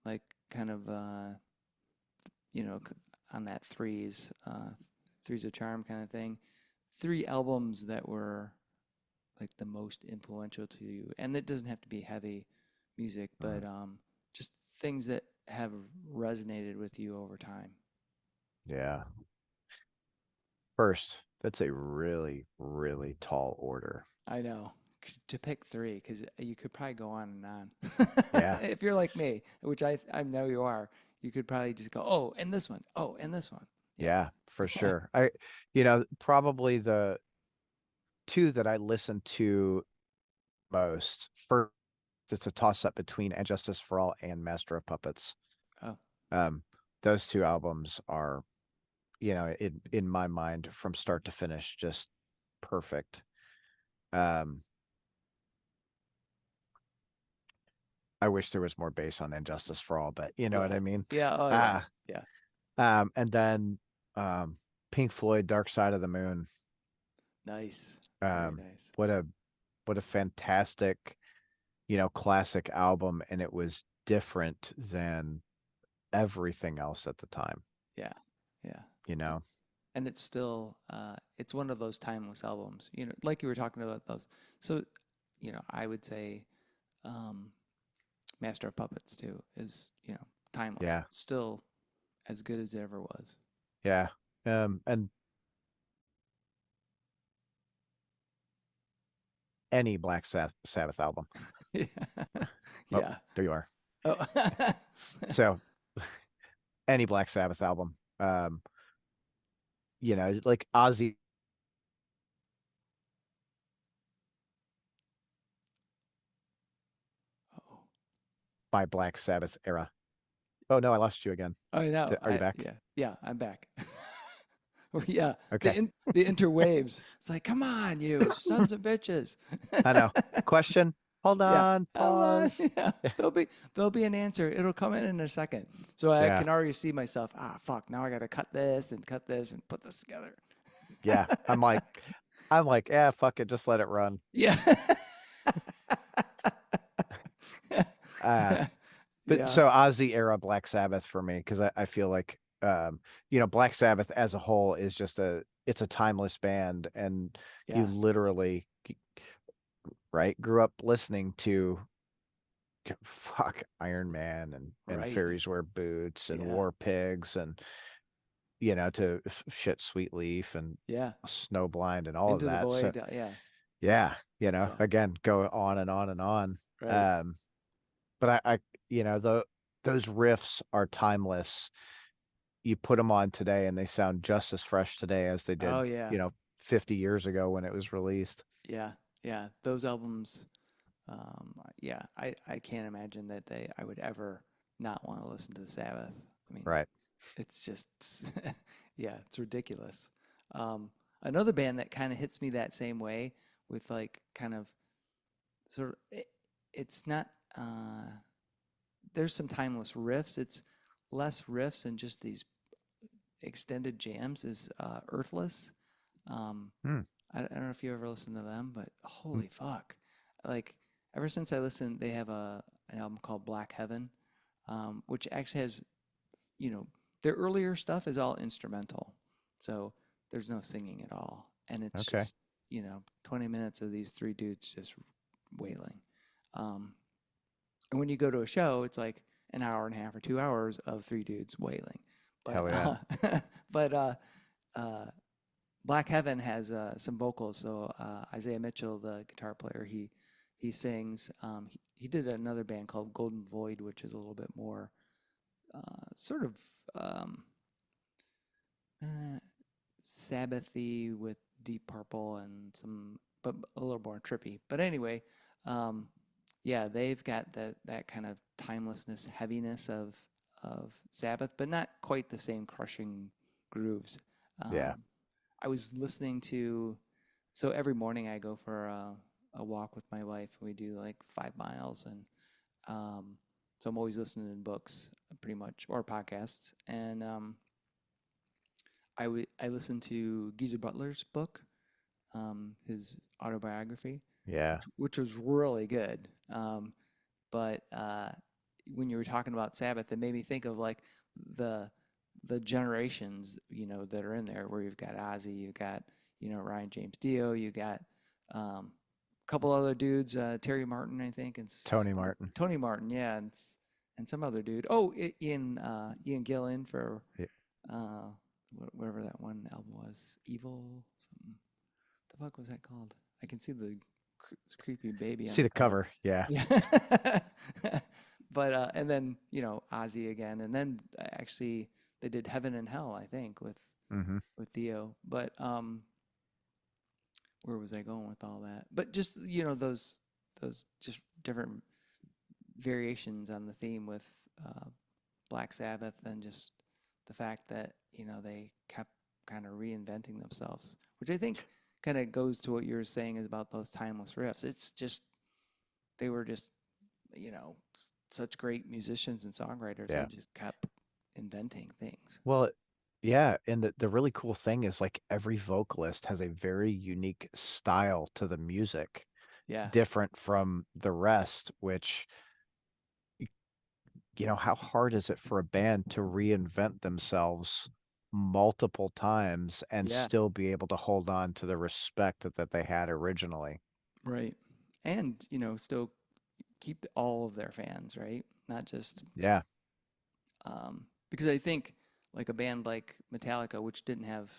like kind of you know, on that threes of charm kind of thing, three albums that were like the most influential to you, and it doesn't have to be heavy music, Mm, but just things that have resonated with you over time. yeah. First, that's a really, really tall order. I know to pick three because you could probably go on and on. Yeah. If you're like me, which I know you are, you could probably just go, oh, and this one, oh, and this one. Yeah, for Yeah. sure. Probably the two that I listen to most. First, it's a toss up between And Justice for All and Master of Puppets. Oh, Um, those two albums are, in my mind, from start to finish, just perfect. Um, I wish there was more bass on And Justice for All, but you know what yeah. I mean? Yeah. Oh, yeah. Ah, Yeah. and then Pink Floyd, Dark Side of the Moon. Nice. Very Um, nice. what a what a fantastic, classic album, and it was different than everything else at the time, Yeah. Yeah. you know? And it's still it's one of those timeless albums. Like you were talking about those. So, I would say um Master of Puppets too is, timeless. Yeah. Still as good as it ever was. Yeah. And any Black Sabbath album. Yeah. Oh, Yeah. there you are. Oh. So any Black Sabbath album. Like Ozzy Oh. by Black Sabbath era. Oh no, I lost you again. I know. Are you back? Yeah. Yeah, I'm back. Yeah, Okay. the interwaves. It's like, come on, you sons of bitches. I know. Question. Hold Yeah. on. Hold on. Pause. Yeah. There'll be an answer. It'll come in a second. So I Yeah. can already see myself, fuck, now I gotta cut this and put this together. Yeah. I'm like, yeah, fuck it, just let it run. Yeah. Uh, but Yeah. so Ozzy era Black Sabbath for me, because I feel like Black Sabbath as a whole is just it's a timeless band, and you Yeah. literally right grew up listening to fuck Iron Man and Right. Fairies Wear Boots and Yeah. War Pigs and to shit Sweet Leaf and Yeah. Snowblind and all of Into the that. So void. Yeah. yeah, Yeah. again, go on and on and on. Right. Um, but I the those riffs are timeless. You put them on today and they sound just as fresh today as they did, Oh yeah. 50 years ago when it was released. Yeah. Yeah. Those albums. Yeah. I can't imagine that I would ever not want to listen to the Sabbath. I mean, Right. it's just, yeah, it's ridiculous. Um, Another band that kind of hits me that same way with like kind of sort of, it's not, there's some timeless riffs. It's less riffs and just these extended jams is Earthless. Um, Hmm. I don't know if you ever listened to them, but Hmm. holy fuck. Like, ever since I listened, they have an album called Black Heaven, which actually has, you know, their earlier stuff is all instrumental. So there's no singing at all. And it's Okay. just, 20 minutes of these three dudes just wailing. Um, and when you go to a show, it's like an hour and a half or 2 hours of three dudes wailing. But, Hell yeah. but, uh, Black Heaven has some vocals. So Isaiah Mitchell, the guitar player, he sings. He did another band called Golden Void, which is a little bit more sort of um, uh, Sabbathy with Deep Purple and but a little more trippy. But anyway, um, yeah, they've got that kind of timelessness, heaviness of Sabbath, but not quite the same crushing grooves. Yeah. Um, I was listening to, so every morning I go for a walk with my wife. We do like 5 miles, and um, So I'm always listening to books, pretty much, or podcasts. And I listened to Geezer Butler's book, his autobiography, Yeah. which was really good. But when you were talking about Sabbath, it made me think of like the the generations, that are in there, where you've got Ozzy, you've got, Ryan James Dio, you got a couple other dudes, Terry Martin, I think, and Tony Martin. Tony Martin, yeah, and some other dude. Oh, Ian Gillan for Yeah. uh, whatever that one album was, Evil something. The fuck was that called? I can see the creepy baby on See the the cover. cover. Yeah. Yeah. But and then, Ozzy again, and then actually they did Heaven and Hell, I think, Hmm. with Theo. But where was I going with all that? But just, those just different variations on the theme with uh, Black Sabbath, and just the fact that, they kept kind of reinventing themselves, which I think kind of goes to what you were saying is about those timeless riffs. It's just they were just, such great musicians and songwriters. They Yeah. just kept inventing things. Well, yeah, and the really cool thing is like every vocalist has a very unique style to the music, Yeah, different from the rest, which, how hard is it for a band to reinvent themselves multiple times and yeah, still be able to hold on to the respect that they had originally? right. And, still keep all of their fans, right? Not just Yeah. because I think like a band like Metallica, which didn't have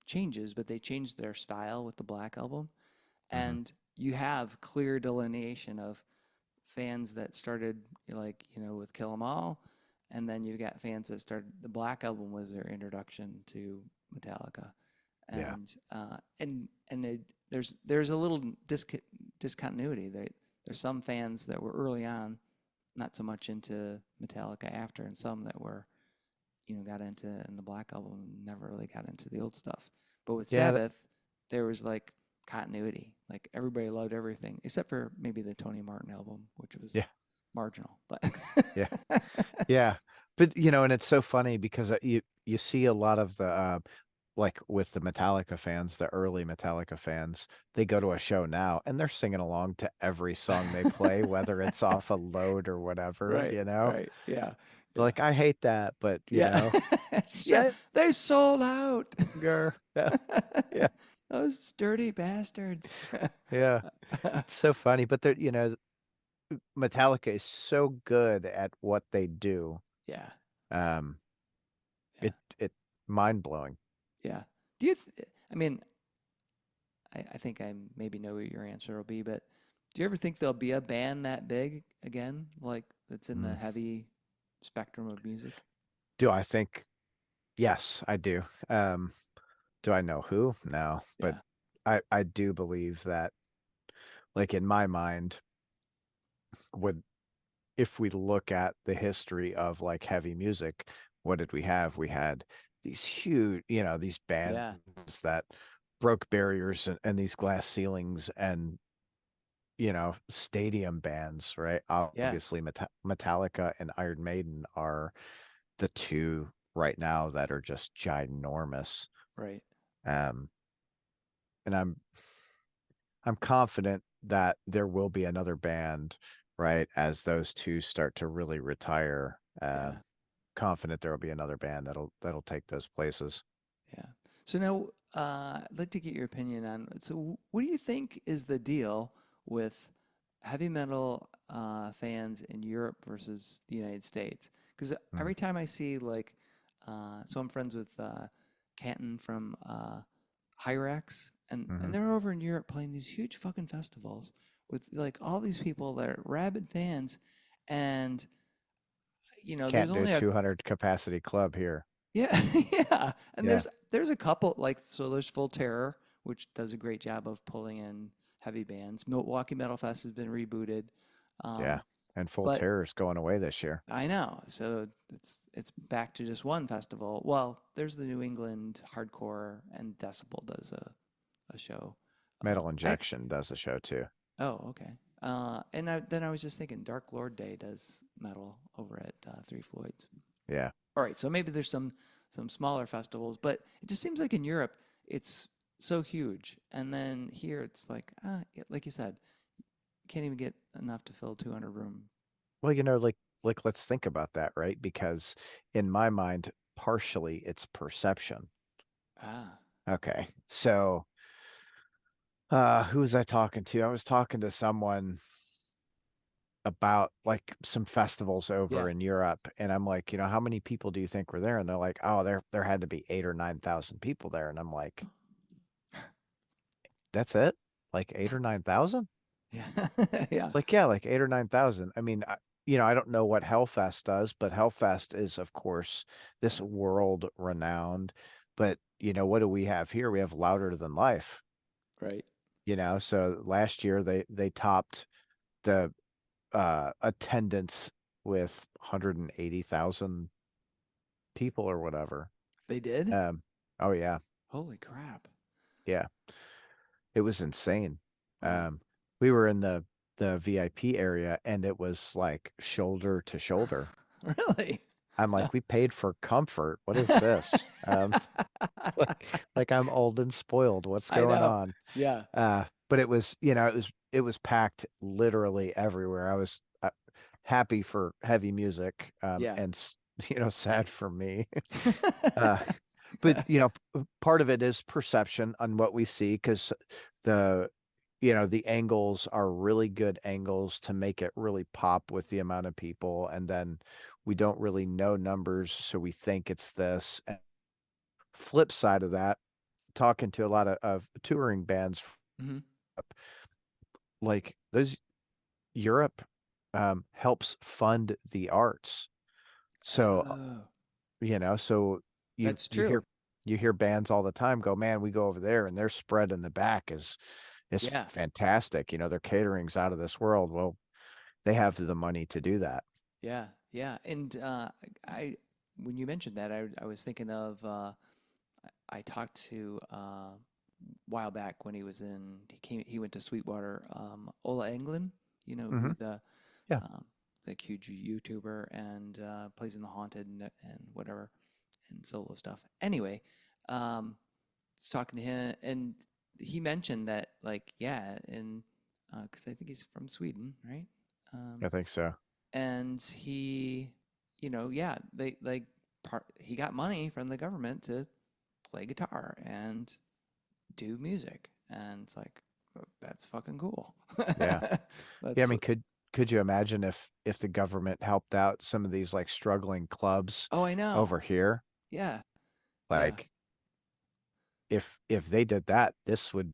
changes, but they changed their style with the Black Album, Hmm. and you have clear delineation of fans that started, like, with Kill 'Em All, and then you've got fans that started. The Black Album was their introduction to Metallica, Yeah. and there's a little discontinuity. There's some fans that were early on not so much into Metallica after, and some that were, got into in the Black Album and never really got into the old stuff. But with Yeah. Sabbath, there was like continuity. Like everybody loved everything except for maybe the Tony Martin album, which was Yeah. marginal. But Yeah. Yeah. But and it's so funny because you see a lot of the like with the Metallica fans, the early Metallica fans, they go to a show now and they're singing along to every song they play, whether it's off a load or whatever, right, right, yeah, They're yeah, like, I hate that, but yeah, yeah. singer. They sold out. Yeah. Yeah. Those dirty bastards. Yeah. It's so funny. But Metallica is so good at what they do. Yeah, Um, yeah, it mind blowing. yeah. Do you? I mean, I think I maybe know what your answer will be, but do you ever think there'll be a band that big again, like that's in the Mm. heavy spectrum of music? Do I think? Yes, I do. Do I know who? No, but Yeah, I do believe that, like in my mind, would if we look at the history of like heavy music, what did we have? We had these huge, these bands yeah, that broke barriers and these glass ceilings and stadium bands, right? yeah, Obviously, Metallica and Iron Maiden are the two right now that are just ginormous. right. Um, and I'm confident that there will be another band, right, as those two start to really retire. Yeah, Confident there will be another band that'll take those places. yeah. So now, I'd like to get your opinion on. So, what do you think is the deal with heavy metal fans in Europe versus the United States? Because Mm. every time I see like, so I'm friends with Canton from Hyrax, and Hmm. they're over in Europe playing these huge fucking festivals with like all these people that are rabid fans, and there's Can't do only a 200 capacity club here. yeah, yeah, and Yeah, there's a couple, like, so there's Full Terror, which does a great job of pulling in heavy bands. Milwaukee Metal Fest has been rebooted, yeah. um, And Full but Terror's going away this year. I know, so it's back to just one festival. Well, there's the New England Hardcore, and Decibel does a show. Metal I Injection does a show too. Oh, okay. Then I was just thinking, Dark Lord Day does metal over at Three Floyds. Yeah. All right, so maybe there's some smaller festivals, but it just seems like in Europe it's so huge, and then here it's like, like you said, can't even get enough to fill a 200 room. Well, let's think about that, right? Because in my mind, partially it's perception. Ah, Okay. So, who was I talking to? I was talking to someone about like some festivals over yeah. in Europe, and I'm like, how many people do you think were there? And they're like, oh, there had to be 8 or 9 thousand people there, and I'm like, that's it? Like 8 or 9 thousand? Yeah, yeah, It's like, yeah, like 8 or 9 thousand. I mean, I don't know what Hellfest does, but Hellfest is, of course, this world renowned. But what do we have here? We have Louder Than Life. right. So last year they topped the attendance with 180,000 people or whatever. They did? Um, oh yeah, Holy crap. yeah, it was insane. Wow. Um, we were in the VIP area, and it was like shoulder to shoulder. Really? I'm like, we paid for comfort. What is this? Like I'm old and spoiled. What's I going know. on? Yeah, But it was packed literally everywhere. I was happy for heavy music, yeah. and sad for me. Uh, but part of it is perception on what we see, because the the angles are really good angles to make it really pop with the amount of people, and then we don't really know numbers, so we think it's this. And flip side of that, talking to a lot of touring bands, Hmm. like those, Europe helps fund the arts. So Oh, so you that's you hear true. you hear bands all the time go, man, we go over there and their spread in the back is Yeah, fantastic. Their catering's out of this world. Well, they have the money to do that. yeah, yeah. And I, when you mentioned that, I was thinking of I talked to a while back when he went to Sweetwater, Ola Englund, Hmm. who Yeah. the huge YouTuber and plays in the Haunted and whatever and solo stuff. Anyway, was talking to him and he mentioned that like yeah, and because I think he's from Sweden, right? I Um, think so. and he, yeah, they like he got money from the government to play guitar and do music, and it's like that's fucking cool. Yeah. Yeah. I That's mean, could you imagine if the government helped out some of these like struggling clubs oh, I know. over here? Yeah, yeah, Like if they did that, this would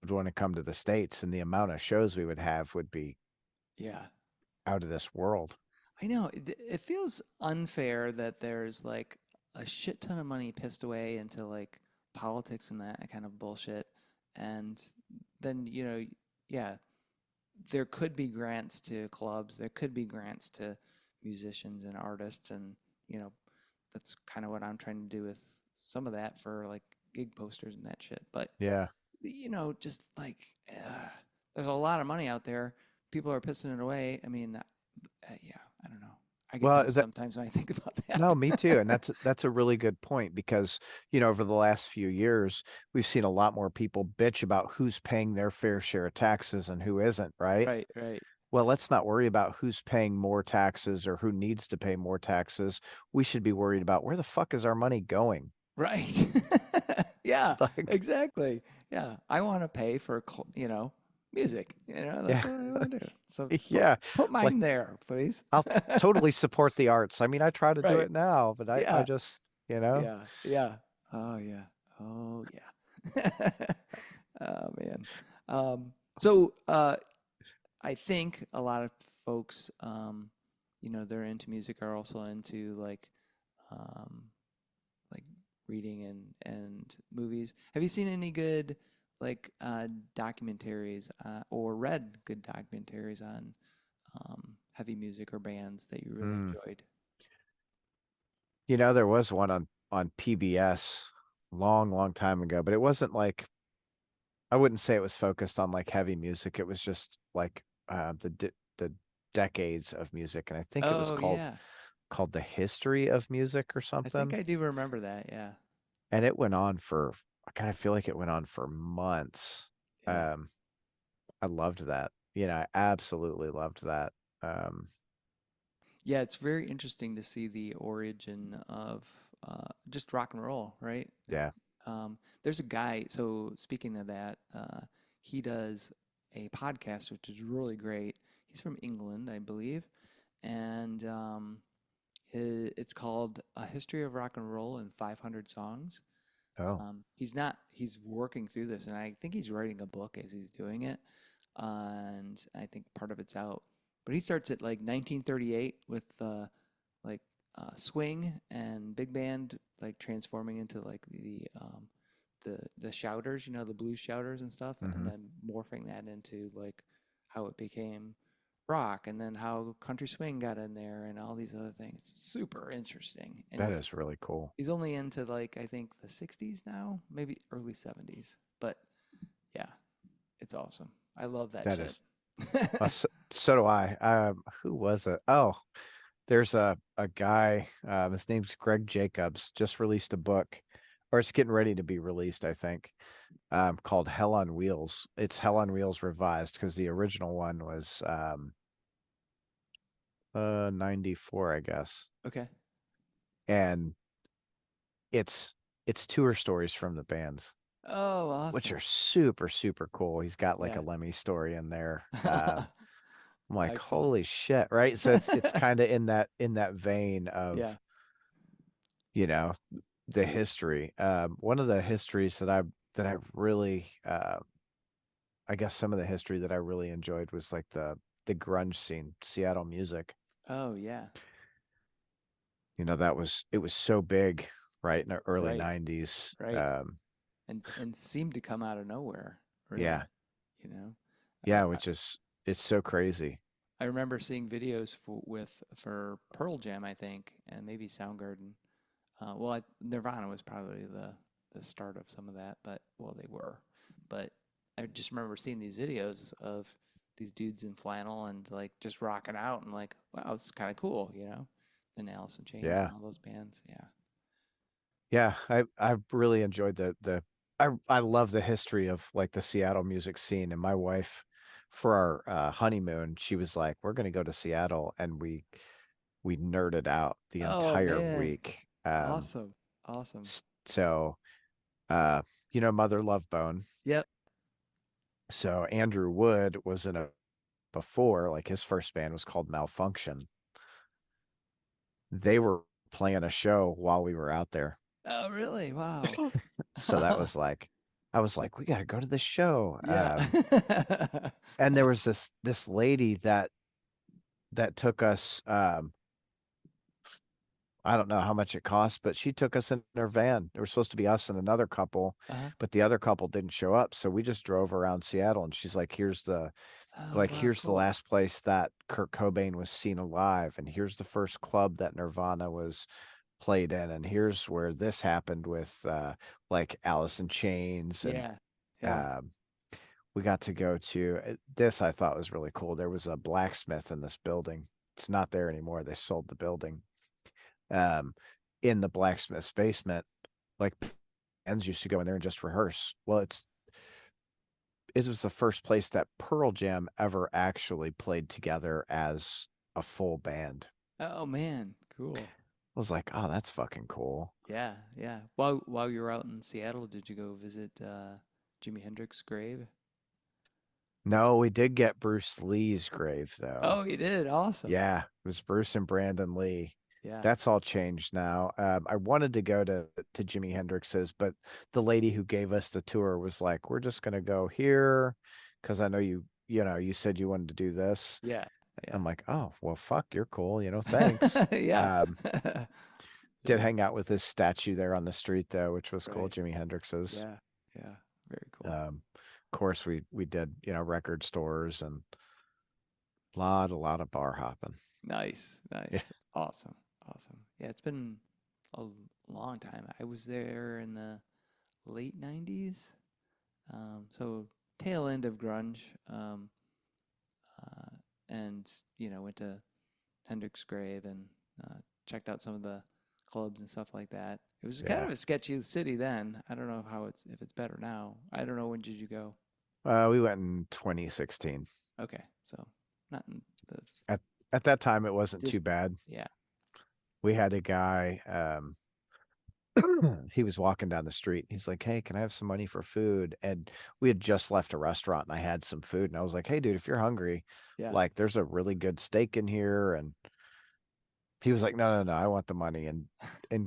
want to come to the States, and the amount of shows we would have would be yeah. out of this world. I know. It feels unfair that there's like a shit ton of money pissed away into like politics and that kind of bullshit. And then, yeah, there could be grants to clubs, there could be grants to musicians and artists. And, you know, that's kind of what I'm trying to do with some of that for like gig posters and that shit. But, Yeah. just like there's a lot of money out there. People are pissing it away. I mean, yeah, I don't know. I get Well, pissed sometimes when I think about no, that. me too. And that's a really good point, because, over the last few years, we've seen a lot more people bitch about who's paying their fair share of taxes and who isn't, right? Right, right, Well, let's not worry about who's paying more taxes or who needs to pay more taxes. We should be worried about where the fuck is our money going? right. Yeah, Like, exactly. Yeah, I want to pay for music. That's yeah, what I want to do. So yeah. put Like, mine there, please. I'll totally support the arts. I mean, I try to do Right. it now, but I Yeah. just, Yeah. Yeah. Oh yeah. Oh yeah. Oh man. So I think a lot of folks, they're into music are also into um, like reading and movies. Have you seen any good like documentaries or read good documentaries on heavy music or bands that you really mm. enjoyed? There was one on PBS long, long time ago, but it wasn't like I wouldn't say it was focused on like heavy music. It was just like the decades of music, and I think it was Oh yeah, called the history of music or I think something. I do remember that. Yeah, And it went on for, I kind of feel like it went on for months. yeah. Um, I loved that. I absolutely loved that. Um, Yeah, it's very interesting to see the origin of just rock and roll, right? yeah. There's a guy, so speaking of that, he does a podcast which is really great. He's from England, I believe, and it's called A History of Rock and Roll in 500 Songs. Oh, He's working through this, and I think he's writing a book as he's doing it. And I think part of it's out. But he starts at like 1938 with like swing and big band, like transforming into like the shouters, the blues shouters and stuff, and hmm. then morphing that into like how it became rock, and then how country swing got in there, and all these other things. Super interesting, and That he's is really cool. He's only into like I think the 60s now, maybe early 70s. But yeah, it's awesome. I love that That shit. is, so do I. Who was it? Oh, there's a guy, his name's Greg Jacobs, just released a book, or it's getting ready to be released, I think, called Hell on Wheels. It's Hell on Wheels revised because the original one was 94, I guess. Okay. And it's it's tour stories from the bands, Oh, which are awesome. super, super cool. He's got like Yeah. a Lemmy story in there. I'm like, Excellent. holy shit, right? So it's kind of in that vein Yeah. of, you know, the history. One of the histories that I really I guess some of the history that I really enjoyed was like the grunge scene, Seattle music. Oh, yeah. That was it was so big, right, in the early Right. 90s. Right. And seemed to come out of nowhere, Yeah. really, you know. Yeah, I which is it's so crazy. I remember seeing videos for Pearl Jam, I think, and maybe Soundgarden. Nirvana was probably the start of some of that, but well, they were. But I just remember seeing these videos of these dudes in flannel and like just rocking out and like, wow, this is kind of cool, you know? Then Alice in Chains and Yeah. all those bands. Yeah. Yeah, I really enjoyed the I love the history of like the Seattle music scene. And my wife, for our honeymoon, she was like, "We're gonna go to Seattle," and we nerded out the Oh entire man. week. Awesome. Awesome. So uh, Mother Love Bone. Yep. So Andrew Wood was in a before, like his first band was called Malfunction. They were playing a show while we were out there. Oh really? Wow. So that was like, I was like, we got to go to this show. Yeah. And there was this lady that took us. I don't know how much it cost, but she took us in her van. There was supposed to be us and another couple, Uh-huh. but the other couple didn't show up. So we just drove around Seattle, and she's like, Oh wow, here's the cool. last place that Kurt Cobain was seen alive, and here's the first club that Nirvana was played in, and here's where this happened with like Alice in Chains. And Yeah. Yeah. um we got to go to this. I thought was really cool. There was a blacksmith in this building. It's not there anymore. They sold the building. Um, in the blacksmith's basement, like bands used to go in there and just rehearse. Well, it was the first place that Pearl Jam ever actually played together as a full band. Oh man, cool. I was like, oh, that's fucking cool. Yeah, yeah. While you were out in Seattle, did you go visit Jimi Hendrix's grave? No, we did get Bruce Lee's grave though. Oh, you did. Awesome. Yeah, it was Bruce and Brandon Lee. Yeah. That's all changed now. I wanted to go to Jimi Hendrix's, but the lady who gave us the tour was like, "We're just gonna go here because I know you said you wanted to do this." Yeah. Yeah. I'm like, "Oh, well, fuck, you're cool. Thanks." Yeah. Um, did Yeah. hang out with his statue there on the street though, which was cool. Right. Jimi Hendrix's. Yeah. Yeah. Very cool. Of course, we did record stores and a lot of bar hopping. Nice. Yeah. Nice. Awesome. Awesome. Yeah, it's been a long time. I was there in the late 90s. So tail end of grunge, uh, and went to Hendrix Grave and checked out some of the clubs and stuff like that. It was kind Yeah. of a sketchy city then. I don't know how it's if it's better now. I don't know, when did you go? We went in 2016. Okay, so not in the At at that time, it wasn't too dis. bad. Yeah, We had a guy, he was walking down the street. He's like, "Hey, can I have some money for food?" And we had just left a restaurant and I had some food. And I was like, "Hey, dude, if you're hungry, yeah. like there's a really good steak in here." And he was like, "No, no, no, I want the money," and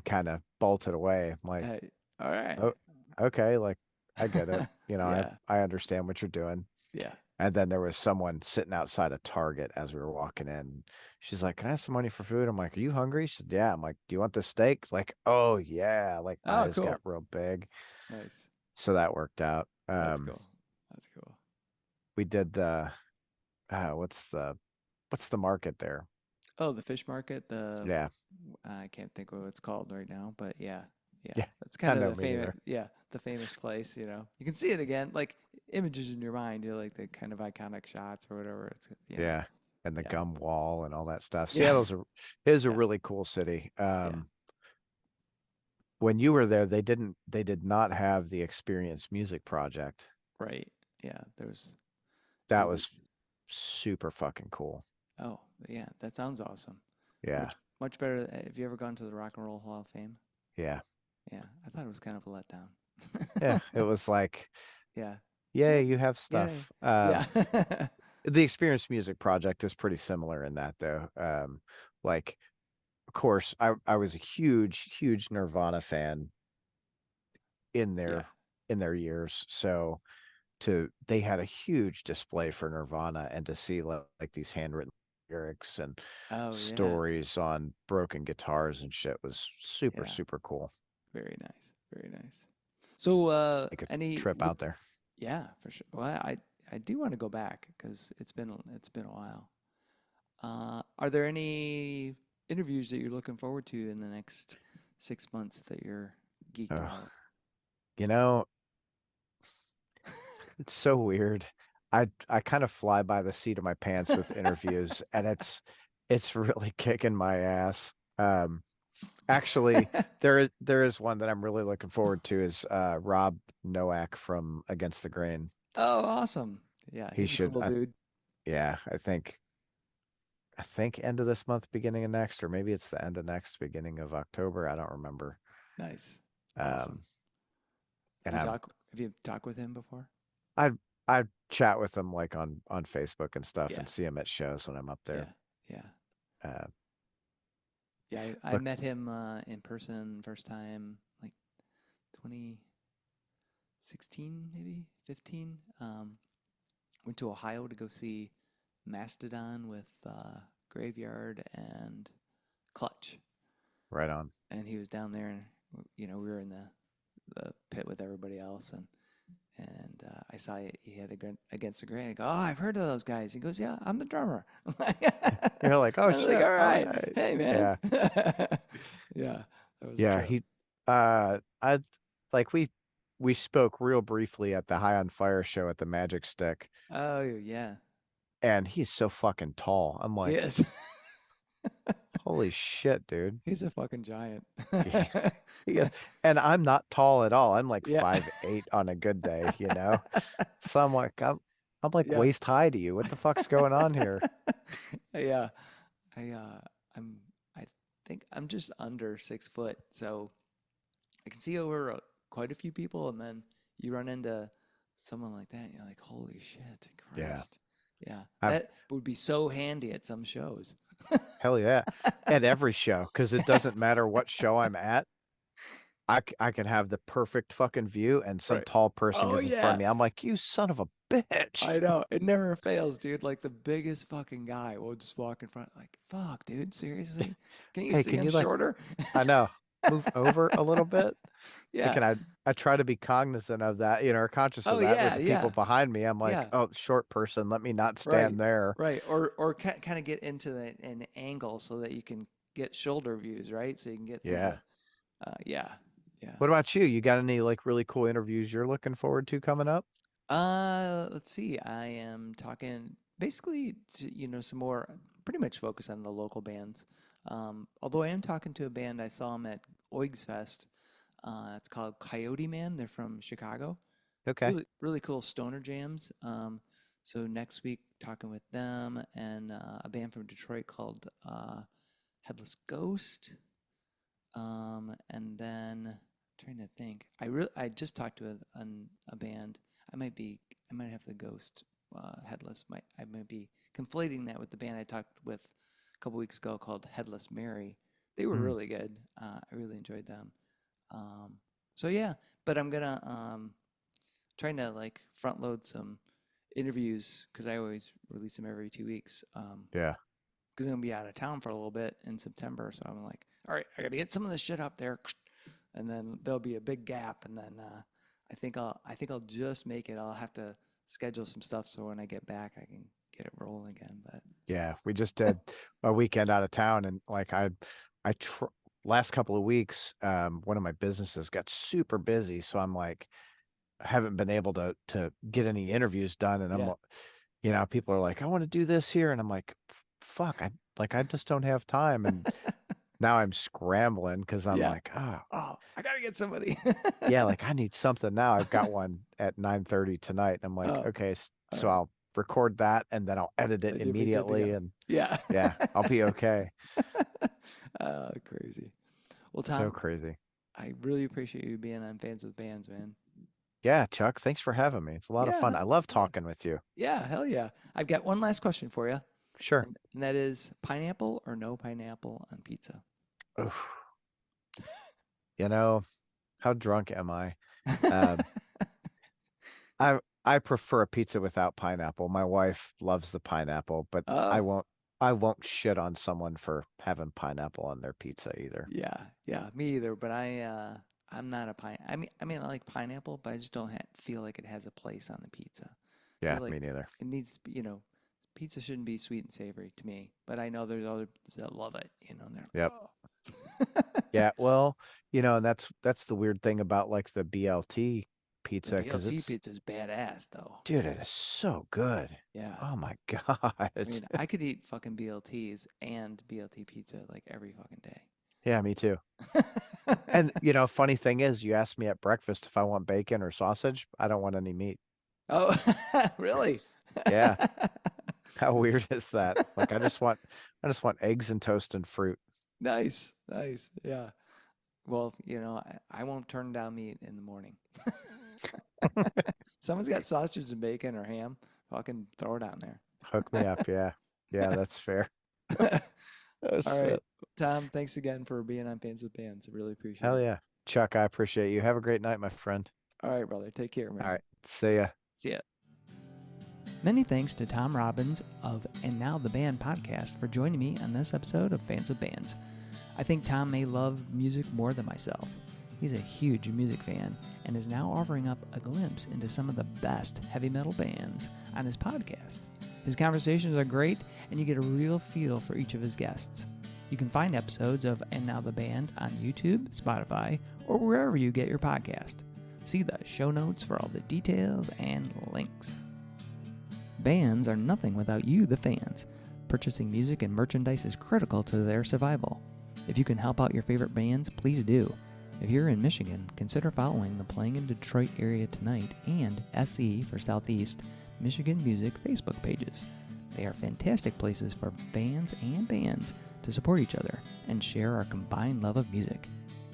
kind of bolted away. I'm like, Hey, all right. "Oh, okay, like I get it. Yeah, I understand what you're doing." yeah. And then there was someone sitting outside a Target as we were walking in. She's like, "Can I have some money for food?" I'm like, "Are you hungry?" She said, "Yeah." I'm like, "Do you want the steak?" Like, "Oh yeah." Like Oh, eyes got cool. real big. Nice. So that worked out. That's cool. That's cool. We did the what's the market there? Oh, the fish market. Yeah. I can't think of what it's called right now, but yeah, yeah. Yeah. That's I kind of know the me famous. neither. Yeah, the famous place. You can see it again, like images in your mind. Like the kind of iconic shots or whatever. It's. Yeah. And the Yeah, gum wall and all that stuff. yeah, Seattle's a is a yeah, really cool city. yeah. When you were there, they did not have the Experience Music Project. Right. Yeah. There's. It That was was. super fucking cool. Oh, yeah. That sounds awesome. Yeah. Much better. Have you ever gone to the Rock and Roll Hall of Fame? Yeah. Yeah, I thought it was kind of a Yeah. letdown. It was like, Yeah. yeah, Yeah. you have Yay. stuff. Yeah. The Experience Music Project is pretty similar in that though. Like of course I was a huge Nirvana fan in Yeah. their years. So to they had a huge display for Nirvana and to see like these handwritten lyrics and Oh, yeah. stories on broken guitars and shit was super Yeah. super cool. Very nice. Very nice. So, Like a any trip would out there. yeah, for sure. Well, I do want to go back because it's been a while. Are there any interviews that you're looking forward to in the next 6 months that you're geeked Oh, about? you know, it's so weird. I kind of fly by the seat of my pants with interviews, and it's really kicking my ass. Actually, there is one that I'm really looking forward to is Rob Noack from Against the Grain. Oh, awesome. Yeah, He he's a should cool dude. yeah, I think end of this month, beginning of next, or maybe it's the end of next, beginning of October. I don't remember. Nice. Awesome. Um, and I'm Have you talked with him before? I I chat with him like on Facebook and stuff Yeah. and see him at shows when I'm up there. Yeah. Yeah. Uh, Yeah, I look, met him in person first time like 2016, maybe 15. Went to Ohio to go see Mastodon with Graveyard and Clutch, right on. and he was down there, and we were in the pit with everybody else, and I saw he had Against the Grain. I go, oh, I've heard of those guys. He goes, yeah, I'm the drummer. I'm like, You're like, oh I was like, shit, all all right, right, hey man, yeah, yeah, that was a yeah. trip. He, I like we spoke real briefly at the High on Fire show at the Magic Stick, Oh yeah, and he's so fucking tall. I'm he like, is. holy shit, dude. He's a fucking giant. Yeah, he is, and I'm not tall at all. I'm like Yeah. 5'8" on a good day, you know. So I'm like Yeah. waist high to you. What the fuck's going on here? Yeah. I I'm I think I'm just under 6 foot, so I can see over quite a few people, and then you run into someone like that, and you're like, holy shit, Yeah, Christ. Yeah. I've That would be so handy at some shows. hell yeah, at every show because it doesn't matter what show I'm at. I can have the perfect fucking view, and some Right. tall person Oh gets in front yeah. of me. I'm like, you son of a bitch. I know. It never fails, dude. Like the biggest fucking guy will just walk in front like, fuck, dude, seriously? Can you Hey, see can I'm you like? shorter? I know, move over a little bit. Like, Yeah. and I try to be cognizant of that, or conscious of Oh that with yeah, the people yeah. behind me. I'm like, Yeah. oh, short person, let me not Right. stand there. Right. Or kind of get into an angle so that you can get shoulder views, right? So you can get through Yeah, the yeah. Yeah. What about you? You got any like really cool interviews you're looking forward to coming up? Let's see. I am talking basically to, some more pretty much focus on the local bands. Although I am talking to a band, I saw them at Oigs Fest. It's called Coyote Man. They're from Chicago. Okay. Really, really cool stoner jams. So next week, talking with them and a band from Detroit called Headless Ghost. And then trying to think, I just talked to a band. I might have the Ghost Headless. I might be conflating that with the band I talked with a couple weeks ago called Headless Mary. They were Mm, really good. I really enjoyed them. So yeah, but I'm gonna trying to like front load some interviews because I always release them every 2 weeks. yeah. Because I'm gonna be out of town for a little bit in September, so I'm like, all right, I gotta get some of this shit up there, and then there'll be a big gap, and then I think I'll just make it. I'll have to schedule some stuff so when I get back, I can get it rolling again. But Yeah. We just did a weekend out of town and like I tr last couple of weeks, one of my businesses got super busy. So I'm like, I haven't been able to get any interviews done. And yeah, people are like, I want to do this here. And I'm like, fuck, I just don't have time. And now I'm scrambling because I'm yeah. like, oh, Oh, I gotta get somebody. yeah, like I need something now. I've got one at 9:30 tonight. I'm like, Oh, okay, all so right. I'll record that and then I'll edit it Then you'll be good to immediately go. and Yeah. yeah, I'll be okay. Crazy. Well, So Tom, crazy. I really appreciate you being on Fans with Bands, man. Yeah, Chuck, thanks for having me. It's a lot of fun. Yeah, I love yeah, talking with you. yeah, hell yeah. I've got one last question for you, Sure. and that is pineapple or no pineapple on pizza? Oof. You know, how drunk am I? Um, I prefer a pizza without pineapple. My wife loves the pineapple, but I Oh, won't I won't shit on someone for having pineapple on their pizza either. yeah, yeah, me either. But I'm not a pine. I mean, I like pineapple, but I just don't feel like it has a place on the pizza. I Yeah, feel like me neither. it needs to be, pizza shouldn't be sweet and savory to me. But I know there's others that love it, and they're Yep. like, oh. Yeah, well, and that's the weird thing about like the BLT The pizza because BLT it's pizza is badass, though. dude, it is so good. Yeah. Oh my I God. mean, I could eat fucking BLTs and BLT pizza like every fucking day. Yeah, me too. And funny thing is, you asked me at breakfast if I want bacon or sausage. I don't want any meat. Oh, really? Yeah. How weird is that? Like I just want eggs and toast and fruit. Nice, nice. Yeah. Well, I won't turn down meat in the morning. Someone's got sausage and bacon or ham, fucking throw it on Hook me up, yeah. Yeah, that's fair. there. Oh All right. shit. Tom, thanks again for being on Pants with Pants. I really appreciate Hell it. yeah. Chuck, I appreciate you. Have a great night, my friend. All right, brother. Take care, All man. right. See ya. See ya. Many thanks to Tom Robbins of And Now the Band podcast for joining me on this episode of Fans with Bands. I think Tom may love music more than myself. He's a huge music fan and is now offering up a glimpse into some of the best heavy metal bands on his podcast. His conversations are great, and you get a real feel for each of his guests. You can find episodes of And Now the Band on YouTube, Spotify, or wherever you get your podcast. See the show notes for all the details and links. Bands are nothing without you, the fans. Purchasing music and merchandise is critical to their survival. If you can help out your favorite bands, please do. If you're in Michigan, consider following the Playing in Detroit Area Tonight and SE for Southeast Michigan Music Facebook pages. They are fantastic places for fans and bands to support each other and share our combined love of music.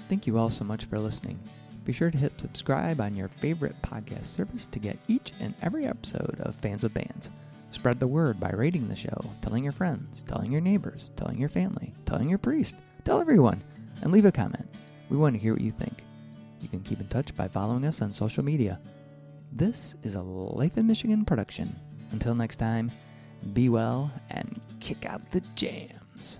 Thank you all so much for listening. Be sure to hit subscribe on your favorite podcast service to get each and every episode of Fans with Bands. Spread the word by rating the show, telling your friends, telling your neighbors, telling your family, telling your priest, tell everyone, and leave a comment. We want to hear what you think. You can keep in touch by following us on social media. This is a Life in Michigan production. Until next time, be well and kick out the jams.